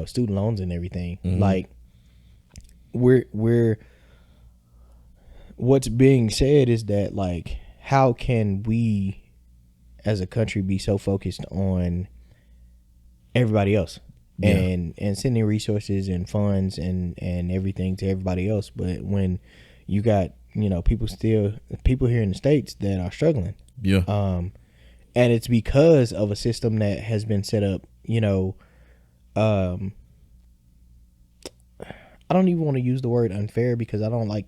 Speaker 2: student loans and everything. Like we're what's being said is that, like, how can we as a country be so focused on everybody else and sending resources and funds and everything to everybody else, but when you got people here in the States that are struggling, and it's because of a system that has been set up, I don't even want to use the word unfair, because I don't like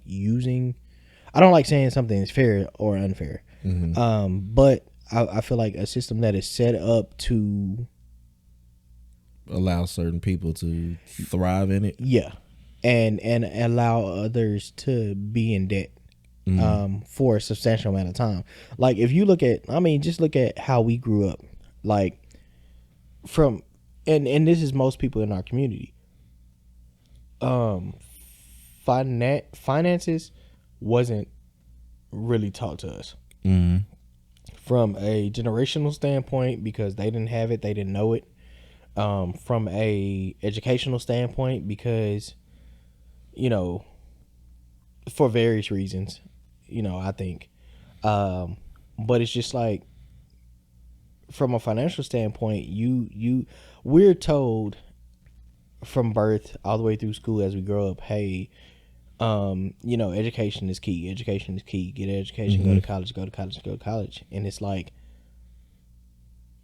Speaker 2: saying something is fair or unfair. But I feel like a system that is set up to
Speaker 1: allow certain people to thrive in it. Yeah.
Speaker 2: And allow others to be in debt for a substantial amount of time. Like, if you look at, just look at how we grew up. Like, and this is most people in our community. Finances wasn't really taught to us. From a generational standpoint, because they didn't have it, they didn't know it. From a educational standpoint, because for various reasons, I think, but it's just like, from a financial standpoint, we're told from birth all the way through school as we grow up, hey, education is key. Education is key. Get an education. Go to college. Go to college. Go to college. And it's like,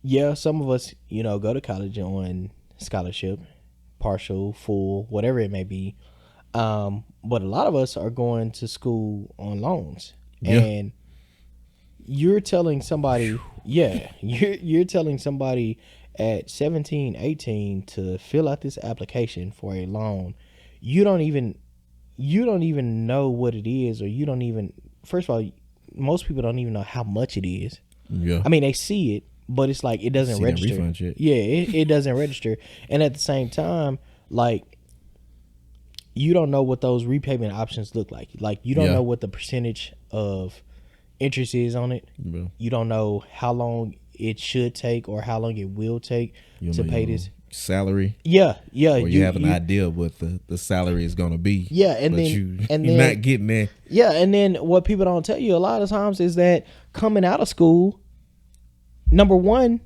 Speaker 2: yeah, some of us, go to college on scholarship, partial, full, whatever it may be. But a lot of us are going to school on loans. And you're telling somebody, you're telling somebody at 17, 18 to fill out this application for a loan. You don't even know what it is, or first of all, most people don't even know how much it is. Yeah. They see it, but it's like, it doesn't register. It doesn't register. And at the same time, like, you don't know what those repayment options look like. Like, you don't know what the percentage of interest is on it. Yeah. You don't know how long it should take or how long it will take to pay this
Speaker 1: salary.
Speaker 2: Or
Speaker 1: you have an idea of what the salary is going to be.
Speaker 2: Yeah, and then
Speaker 1: you're not getting there.
Speaker 2: Yeah, and then what people don't tell you a lot of times is that coming out of school, number one,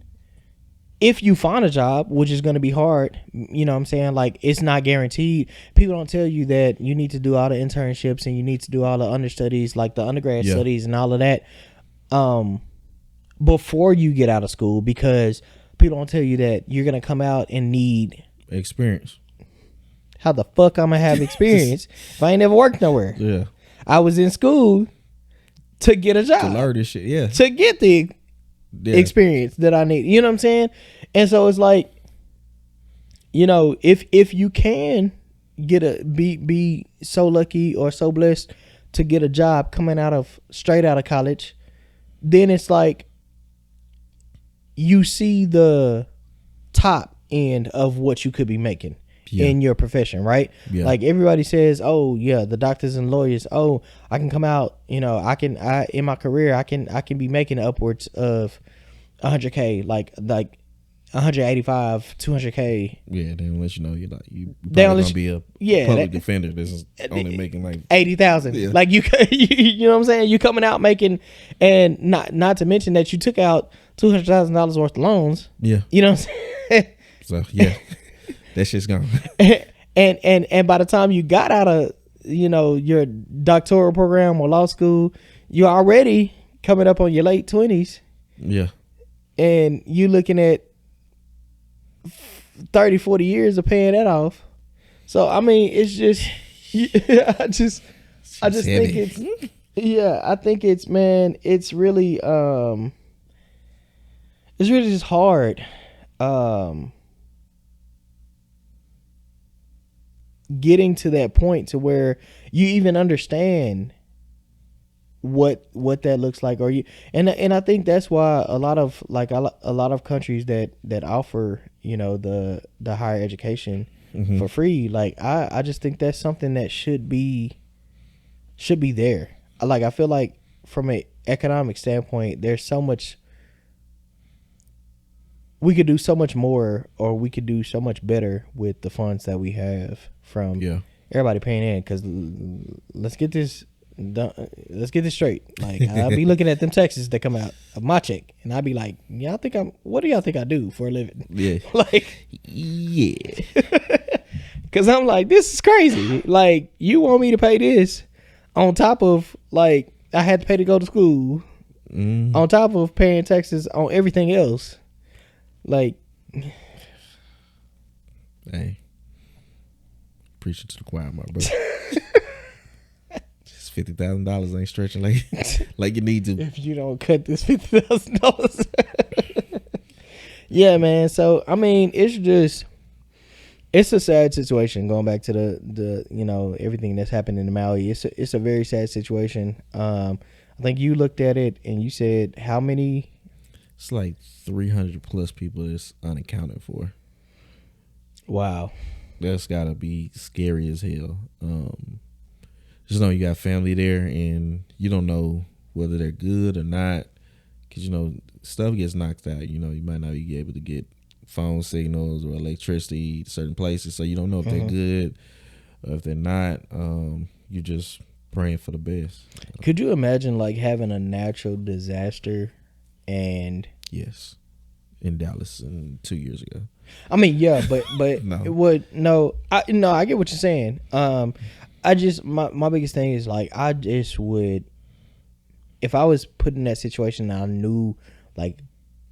Speaker 2: if you find a job, which is going to be hard, like, it's not guaranteed. People don't tell you that you need to do all the internships and you need to do all the understudies, like the undergrad studies and all of that, before you get out of school, because people don't tell you that you're going to come out and need
Speaker 1: experience.
Speaker 2: How the fuck I'm going to have experience if I ain't never worked nowhere? Yeah. I was in school to get a job.
Speaker 1: To learn this shit, yeah.
Speaker 2: To get the experience that I need. You know what I'm saying? And so it's like, if you can be so lucky or so blessed to get a job straight out of college, then it's like, you see the top end of what you could be making in your profession, right? Yeah. Like, everybody says, oh yeah, the doctors and lawyers, oh, I can come out, I in my career, I can be making upwards of $100K, like 185, 200K.
Speaker 1: Yeah, they don't let you know you're probably gonna be a public defender. This is only making like
Speaker 2: 80,000. Yeah. Like, you know what I'm saying? You coming out making, and not to mention that you took out $200,000 worth of loans. Yeah, you know what I'm saying?
Speaker 1: So yeah, that shit's gone.
Speaker 2: And by the time you got out of your doctoral program or law school, you're already coming up on your late 20s. Yeah. And you looking at 30, 40 years of paying that off. So I mean, it's just, I just think it's, I think it's, man, it's really just hard. Getting to that point to where you even understand what that looks like, or you, and I think that's why a lot of countries that offer, you know, the higher education for free, like I just think that's something that should be there. Like, I feel like from an economic standpoint, there's so much we could do, so much more, or we could do so much better with the funds that we have from everybody paying in. Because let's get this straight. Like, I'll be looking at them taxes that come out of my check, and I'll be like, what do y'all think I do for a living?
Speaker 1: Yeah.
Speaker 2: Like, because I'm like, this is crazy. Like, you want me to pay this on top of, like, I had to pay to go to school, on top of paying taxes on everything else. Like,
Speaker 1: hey, preaching to the choir, my bro. Just $50,000 ain't stretching like you need to.
Speaker 2: If you don't cut this $50,000. Yeah, man. So I mean, it's a sad situation. Going back to the you know, everything that's happened in Maui, it's a very sad situation. I think you looked at it and you said how many?
Speaker 1: It's like 300 plus people that's unaccounted for.
Speaker 2: Wow.
Speaker 1: That's gotta be scary as hell. Just know you got family there and you don't know whether they're good or not, because, you know, stuff gets knocked out. You know, you might not be able to get phone signals or electricity to certain places, so you don't know if they're good or if they're not. You're just praying for the best.
Speaker 2: Could you imagine, like, having a natural disaster? And
Speaker 1: yes, in Dallas 2 years ago.
Speaker 2: I mean, yeah, but
Speaker 1: No.
Speaker 2: It would I get what you're saying. I just my biggest thing is, like, I just would, if I was put in that situation and I knew, like,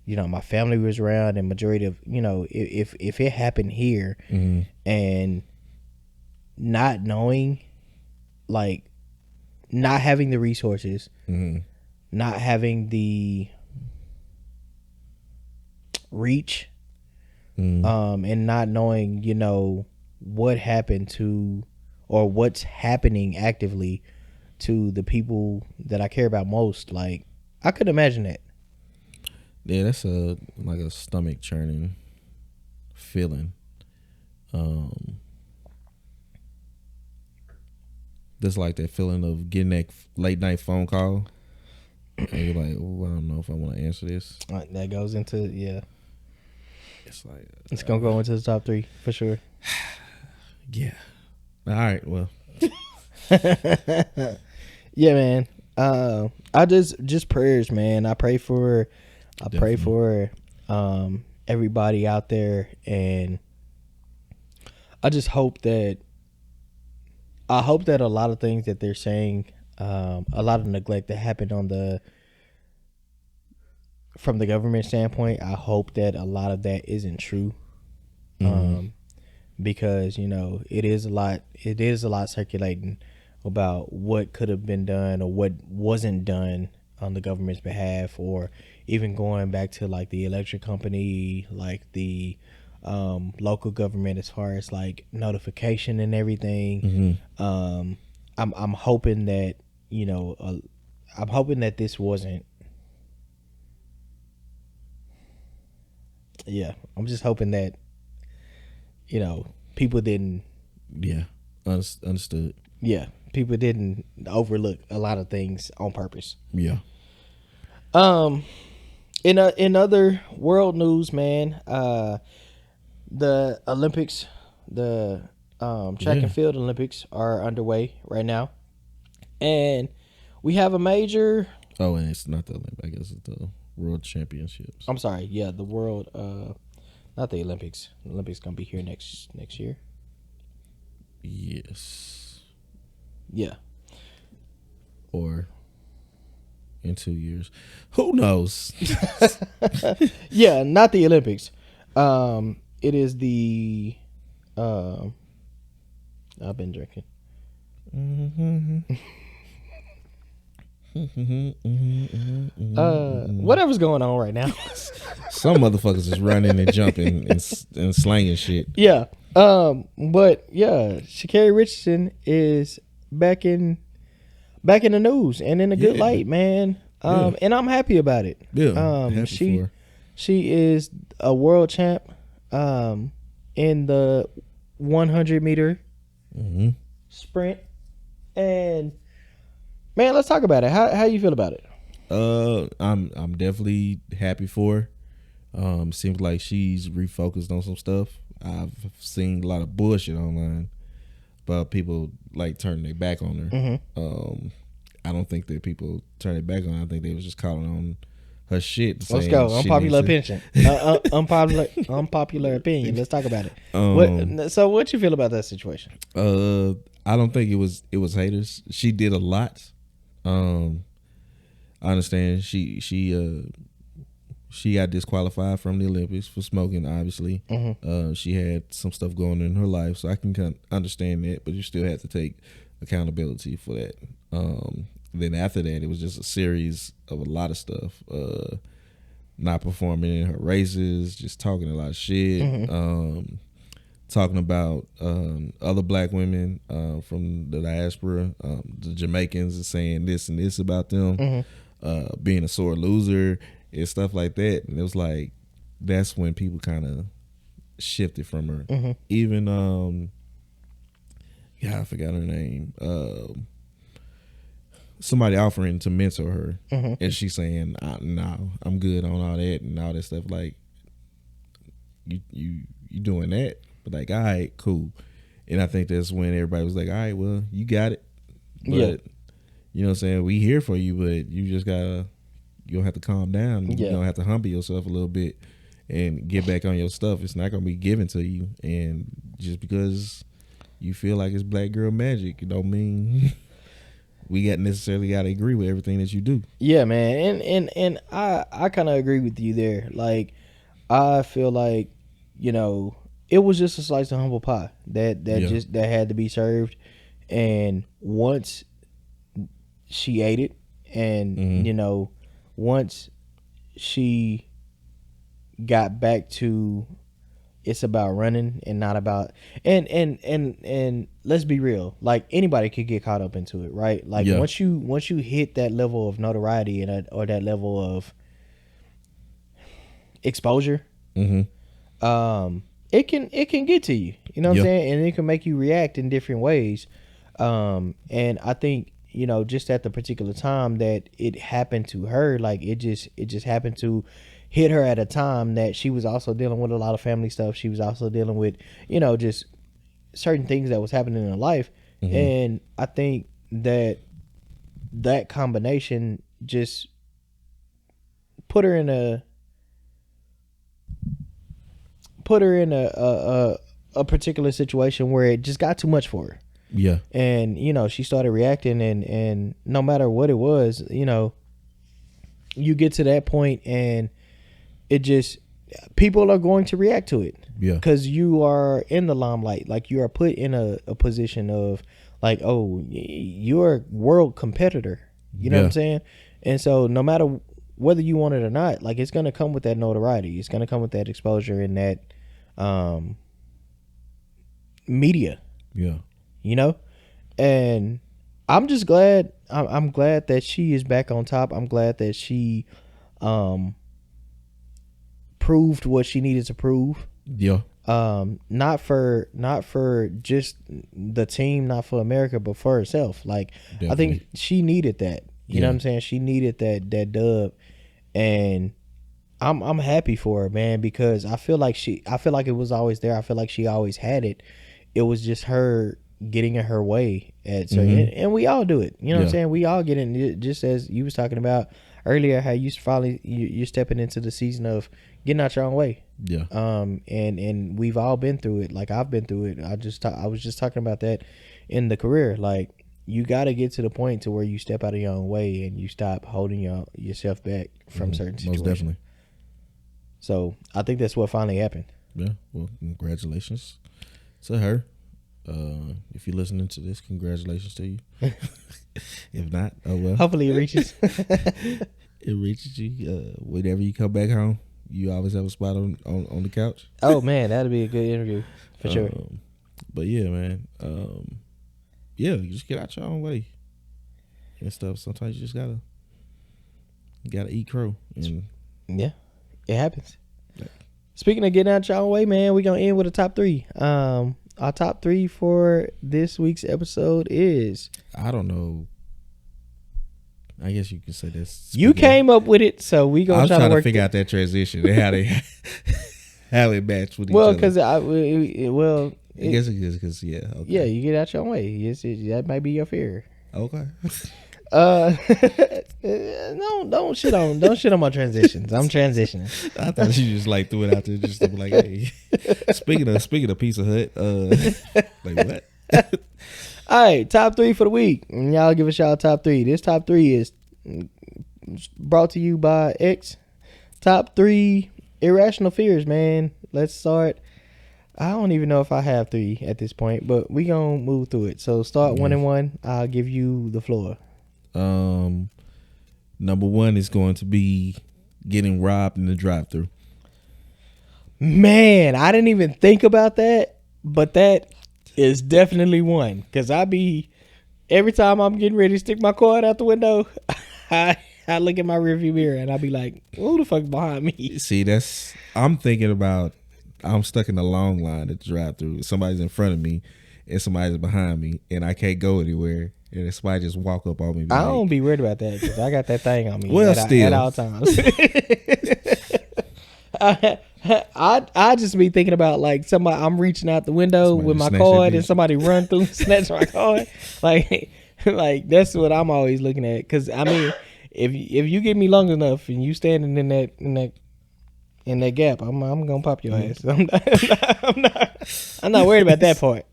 Speaker 2: you know, my family was around and majority of, you know, if it happened here and not knowing, like, not having the resources, not having the reach, and not knowing, you know, what happened to, or what's happening actively to the people that I care about most. Like, I could imagine that.
Speaker 1: Yeah, that's like a stomach churning feeling. That's like that feeling of getting that late night phone call and you're like, oh, I don't know if I want to answer this.
Speaker 2: That goes into,
Speaker 1: it's like,
Speaker 2: it's gonna go into the top 3 for sure.
Speaker 1: Yeah. All right. Well.
Speaker 2: Yeah, man. I just prayers, man. I pray for everybody out there, and I just hope that a lot of things that they're saying, a lot of neglect that happened from the government standpoint, I hope that a lot of that isn't true. Because, you know, it is a lot circulating about what could have been done or what wasn't done on the government's behalf, or even going back to, like, the electric company, like the local government, as far as, like, notification and everything. I'm hoping that, you know, I'm hoping that this wasn't. Yeah, I'm just hoping that, you know, people didn't.
Speaker 1: Yeah, understood.
Speaker 2: Yeah, people didn't overlook a lot of things on purpose.
Speaker 1: Yeah.
Speaker 2: In other world news, man, the Olympics, the track and field Olympics are underway right now, and we have a major.
Speaker 1: Oh, and it's not the Olympics. I guess it's the World Championships.
Speaker 2: I'm sorry. Yeah, the world. Not the Olympics. The Olympics gonna be here next year.
Speaker 1: Yes.
Speaker 2: Yeah.
Speaker 1: Or in 2 years. Who knows?
Speaker 2: Yeah, not the Olympics. it is the I've been drinking. Whatever's going on right now.
Speaker 1: Some motherfuckers is running and jumping and slanging shit.
Speaker 2: Yeah. But yeah, Sha'Carri Richardson is back in the news and in a good light, man. And I'm happy about it.
Speaker 1: Yeah.
Speaker 2: She is a world champ in the 100 meter sprint. And man, let's talk about it. How you feel about it?
Speaker 1: I'm definitely happy for her. Seems like she's refocused on some stuff. I've seen a lot of bullshit online about people like turning their back on her. I don't think that people turn their back on her. I think they was just calling on her shit.
Speaker 2: Let's go. Unpopular opinion. Unpopular opinion. Let's talk about it. So what you feel about that situation?
Speaker 1: I don't think it was haters. She did a lot. I understand she got disqualified from the Olympics for smoking, obviously. She had some stuff going on in her life, so I can understand that, but you still have to take accountability for that. Then after that, it was just a series of a lot of stuff. Not performing in her races, just talking a lot of shit. Talking about other black women from the diaspora, the Jamaicans, and saying this and this about them, being a sore loser and stuff like that. And it was like, that's when people kind of shifted from her. Even, I forgot her name. Somebody offering to mentor her, and she's saying, "No, I'm good on all that and all that stuff." Like, you doing that? But like, all right, cool. And I think that's when everybody was like, all right, well, you got it. But, you know what I'm saying? We here for you, but you just you're going to have to calm down. You're going to have to humble yourself a little bit and get back on your stuff. It's not going to be given to you. And just because you feel like it's black girl magic, it don't mean we necessarily got to agree with everything that you do.
Speaker 2: Yeah, man. And I kind of agree with you there. Like, I feel like, you know, it was just a slice of humble pie that had to be served, and once she ate it, and you know, once she got back to it's about running and not about and let's be real, like anybody could get caught up into it, right? Like once you hit that level of notoriety or that level of exposure, it can get to you, you know what I'm saying? And it can make you react in different ways. And I think, you know, just at the particular time that it happened to her, like it just happened to hit her at a time that she was also dealing with a lot of family stuff. She was also dealing with, you know, just certain things that was happening in her life. And I think that combination just put her in a particular situation where it just got too much for her.
Speaker 1: Yeah.
Speaker 2: And, you know, she started reacting, and no matter what it was, you know, you get to that point and it just, people are going to react to it.
Speaker 1: Yeah.
Speaker 2: Because you are in the limelight. Like, you are put in a position of like, oh, you're a world competitor. You know what I'm saying? And so no matter whether you want it or not, like, it's going to come with that notoriety. It's going to come with that exposure and that media.
Speaker 1: Yeah.
Speaker 2: You know? And I'm just glad. I'm glad that she is back on top. I'm glad that she proved what she needed to prove.
Speaker 1: Yeah.
Speaker 2: Not for just the team, not for America, but for herself. Like, definitely. I think she needed that. You know what I'm saying? She needed that dub, and I'm happy for her, man, because I feel like it was always there. I feel like she always had it. It was just her getting in her way at certain, and we all do it. You know what I'm saying? We all get in it, just as you was talking about earlier, how you finally you're stepping into the season of getting out your own way.
Speaker 1: Yeah.
Speaker 2: And we've all been through it. Like, I've been through it. I was just talking about that in the career. Like, you got to get to the point to where you step out of your own way and you stop holding yourself back from certain situations.
Speaker 1: Most definitely.
Speaker 2: So I think that's what finally happened.
Speaker 1: Yeah. Well, congratulations to her. If you're listening to this, congratulations to you. If not, oh well.
Speaker 2: Hopefully it reaches.
Speaker 1: It reaches you. Whenever you come back home, you always have a spot on the couch.
Speaker 2: Oh man, that'd be a good interview for sure.
Speaker 1: But yeah, man. Yeah, you just get out your own way and stuff. Sometimes you just gotta eat crow. And
Speaker 2: yeah, it happens. Yeah. Speaking of getting out your own way, man, we're gonna end with a top 3. Our top 3 for this week's episode is,
Speaker 1: I don't know. I guess you could say this.
Speaker 2: You came up with it, so we gonna try to
Speaker 1: figure out that transition and how it matched with each other.
Speaker 2: Well, because I
Speaker 1: guess it is because okay.
Speaker 2: Yeah, you get out your own way. That might be your fear.
Speaker 1: Okay.
Speaker 2: Don't shit on my transitions. I'm transitioning.
Speaker 1: I thought you just like threw it out there just to be like, hey. Speaking of Pizza Hut, like what?
Speaker 2: All right, top 3 for the week. And y'all give us y'all top 3. This top 3 is brought to you by X. Top 3 irrational fears, man. Let's start. I don't even know if I have 3 at this point, but we gonna move through it. So start 1 and 1. I'll give you the floor.
Speaker 1: Number 1 is going to be getting robbed in the drive-thru.
Speaker 2: Man, I didn't even think about that, but that is definitely one. Because every time I'm getting ready to stick my card out the window, I look at my rearview mirror and I be like, who the fuck's behind me?
Speaker 1: See, I'm thinking about, I'm stuck in a long line at the drive-thru. Somebody's in front of me and somebody's behind me and I can't go anywhere. And if somebody just walk up on me.
Speaker 2: I don't be worried about that because I got that thing on me
Speaker 1: at
Speaker 2: all times. I just be thinking about like somebody, I'm reaching out the window with my card and somebody run through and snatch my card. Like that's what I'm always looking at. Because I mean, if you get me long enough and you standing in that gap, I'm gonna pop your ass. I'm not worried about that part.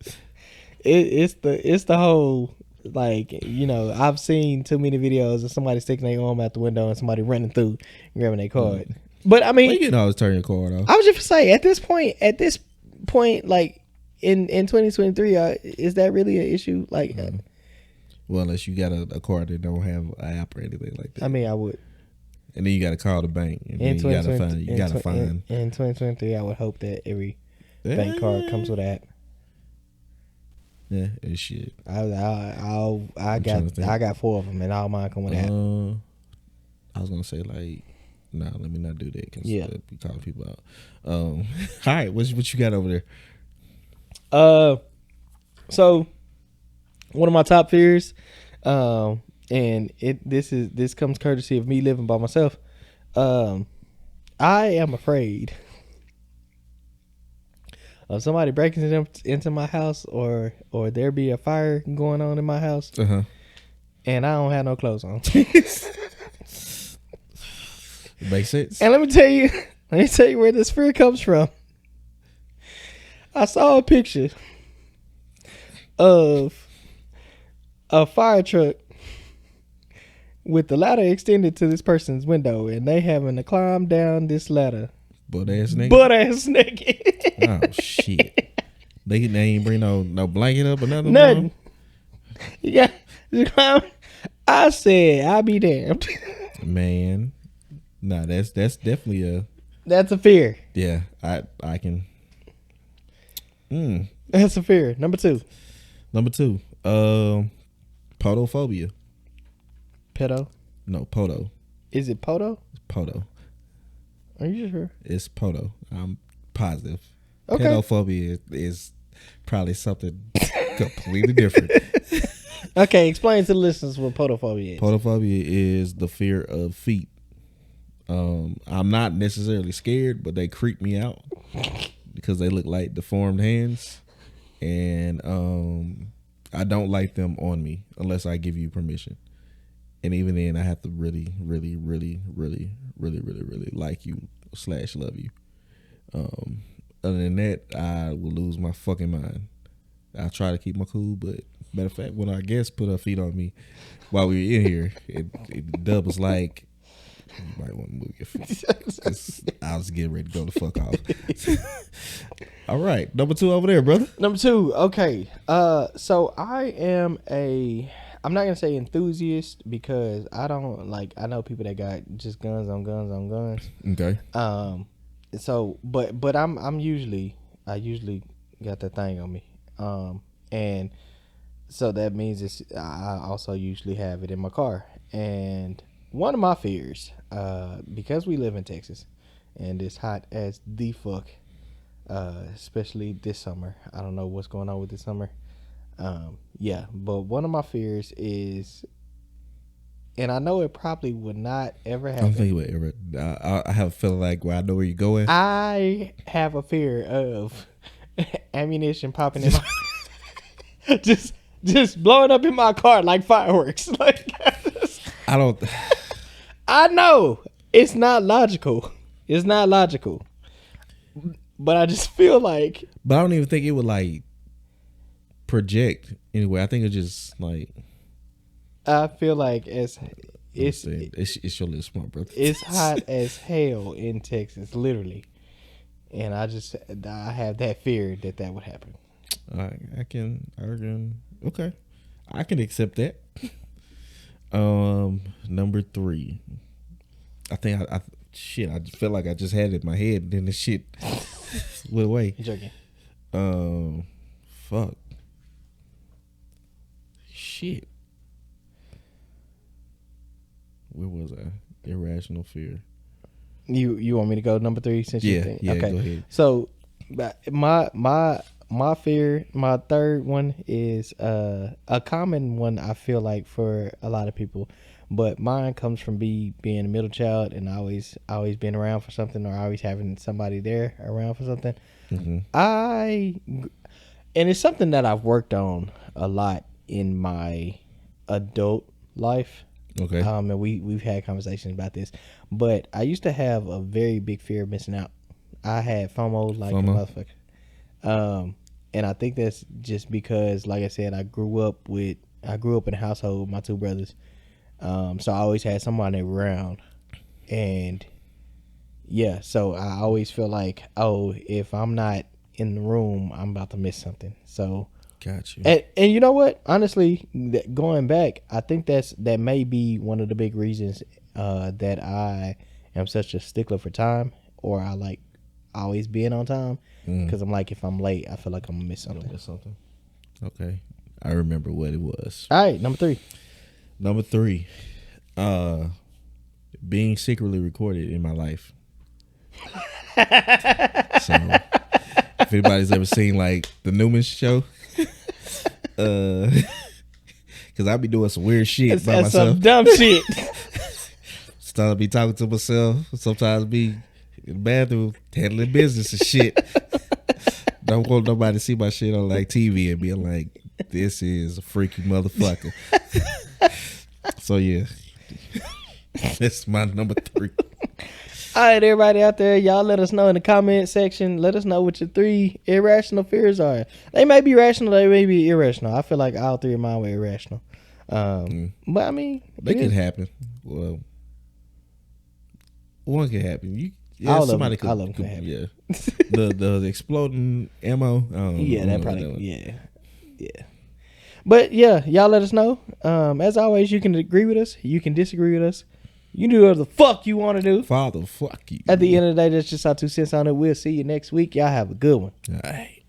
Speaker 2: It's the whole, like, you know, I've seen too many videos of somebody sticking their arm out the window and somebody running through and grabbing their card. But I mean,
Speaker 1: you can always turn your card off.
Speaker 2: I was just gonna say, at this point, like in 2023, is that really an issue? Like,
Speaker 1: well, unless you got a card that don't have an app or anything like that.
Speaker 2: I mean, I would.
Speaker 1: And then you got to call the bank, and then you got to find.
Speaker 2: In 2023, I would hope that every bank card comes with an app.
Speaker 1: Yeah, it should.
Speaker 2: I got 4 of them, and all mine come with an app.
Speaker 1: I was gonna say like, no, let me not do that because be calling people out. All right, what you got over
Speaker 2: there? So one of my top fears, and this comes courtesy of me living by myself. I am afraid of somebody breaking into my house, or there be a fire going on in my house, and I don't have no clothes on.
Speaker 1: It makes sense.
Speaker 2: And let me tell you where this fear comes from. I saw a picture of a fire truck with the ladder extended to this person's window, and they having to climb down this ladder.
Speaker 1: Butt ass
Speaker 2: naked.
Speaker 1: Oh shit! They ain't bring no blanket up or nothing.
Speaker 2: Nothing. Yeah, I said, I'll be damned.
Speaker 1: Man. No, that's definitely
Speaker 2: that's a fear.
Speaker 1: Yeah, I can.
Speaker 2: That's a fear. Number 2.
Speaker 1: Podophobia.
Speaker 2: Pedo?
Speaker 1: No, podo.
Speaker 2: Is it podo?
Speaker 1: It's podo.
Speaker 2: Are you sure?
Speaker 1: It's podo. I'm positive.
Speaker 2: Okay.
Speaker 1: Pedophobia is probably something completely different.
Speaker 2: Okay, explain to the listeners what podophobia is.
Speaker 1: Podophobia is the fear of feet. I'm not necessarily scared, but they creep me out because they look like deformed hands, and I don't like them on me unless I give you permission. And even then, I have to really, really, really, really, really, really, really like you / love you. Other than that, I will lose my fucking mind. I try to keep my cool, but matter of fact, when our guest put her feet on me while we were in here, Dub was like, You might want to move your feet. I was getting ready to go the fuck off. All right, number 2 over there, brother.
Speaker 2: Number 2, okay. So I'm not gonna say enthusiast because I don't like. I know people that got just guns on guns on guns.
Speaker 1: Okay.
Speaker 2: So, but I usually got that thing on me. And so that means I also usually have it in my car. And one of my fears, because we live in Texas, and it's hot as the fuck, especially this summer. I don't know what's going on with this summer. Yeah, but one of my fears is, and I know it probably would not ever happen.
Speaker 1: I don't think it would ever. I have a feeling like where I know where you're going.
Speaker 2: I have a fear of ammunition popping in my just blowing up in my car like fireworks. Like
Speaker 1: I don't.
Speaker 2: I know it's not logical. It's not logical. But I just feel like.
Speaker 1: But I don't even think it would like project anyway. I think it's just like.
Speaker 2: I feel like it's
Speaker 1: your little smart brother.
Speaker 2: It's hot as hell in Texas, literally, and I have that fear that would happen.
Speaker 1: I can okay, I can accept that. Number 3, I think I just felt like I just had it in my head, and then the shit went away.
Speaker 2: You're joking.
Speaker 1: Fuck. Shit. Where was I? Irrational fear.
Speaker 2: You want me to go number 3 since you think?
Speaker 1: Yeah,
Speaker 2: okay.
Speaker 1: Go ahead.
Speaker 2: So my fear, my third one is a common one I feel like for a lot of people, but mine comes from being a middle child and always being around for something or always having somebody there around for something.
Speaker 1: Mm-hmm.
Speaker 2: And it's something that I've worked on a lot in my adult life.
Speaker 1: Okay.
Speaker 2: And we've had conversations about this, but I used to have a very big fear of missing out. I had FOMO like a motherfucker. And I think that's just because, like I said, I grew up in a household with my 2 brothers. So I always had somebody around, and yeah, so I always feel like, oh, if I'm not in the room, I'm about to miss something. So.
Speaker 1: Got you.
Speaker 2: And you know what? Honestly, going back, I think that may be one of the big reasons that I am such a stickler for time, or I like always being on time, because I'm like, if I'm late, I feel like I'm gonna miss something.
Speaker 1: Okay, I remember what it was.
Speaker 2: All right, number 3.
Speaker 1: Number 3, being secretly recorded in my life. So, if anybody's ever seen like the Newman Show. Because I be doing some weird shit by myself.
Speaker 2: Some dumb shit.
Speaker 1: Sometimes I be talking to myself. Sometimes be in the bathroom handling business and shit. Don't want nobody to see my shit on like TV and be like, "This is a freaky motherfucker." So yeah, that's my number 3.
Speaker 2: All right, everybody out there, y'all let us know in the comment section. Let us know what your 3 irrational fears are. They may be rational, they may be irrational. I feel like all 3 of mine were irrational. But I mean,
Speaker 1: they can happen. Well, one can happen.
Speaker 2: All of them can happen.
Speaker 1: Yeah, the exploding ammo.
Speaker 2: Yeah, that probably. Yeah. But yeah, y'all let us know. As always, you can agree with us. You can disagree with us. You can do whatever the fuck you want to do.
Speaker 1: Father, fuck you.
Speaker 2: At the end of the day, that's just our 2 cents on it. We'll see you next week. Y'all have a good one.
Speaker 1: All right.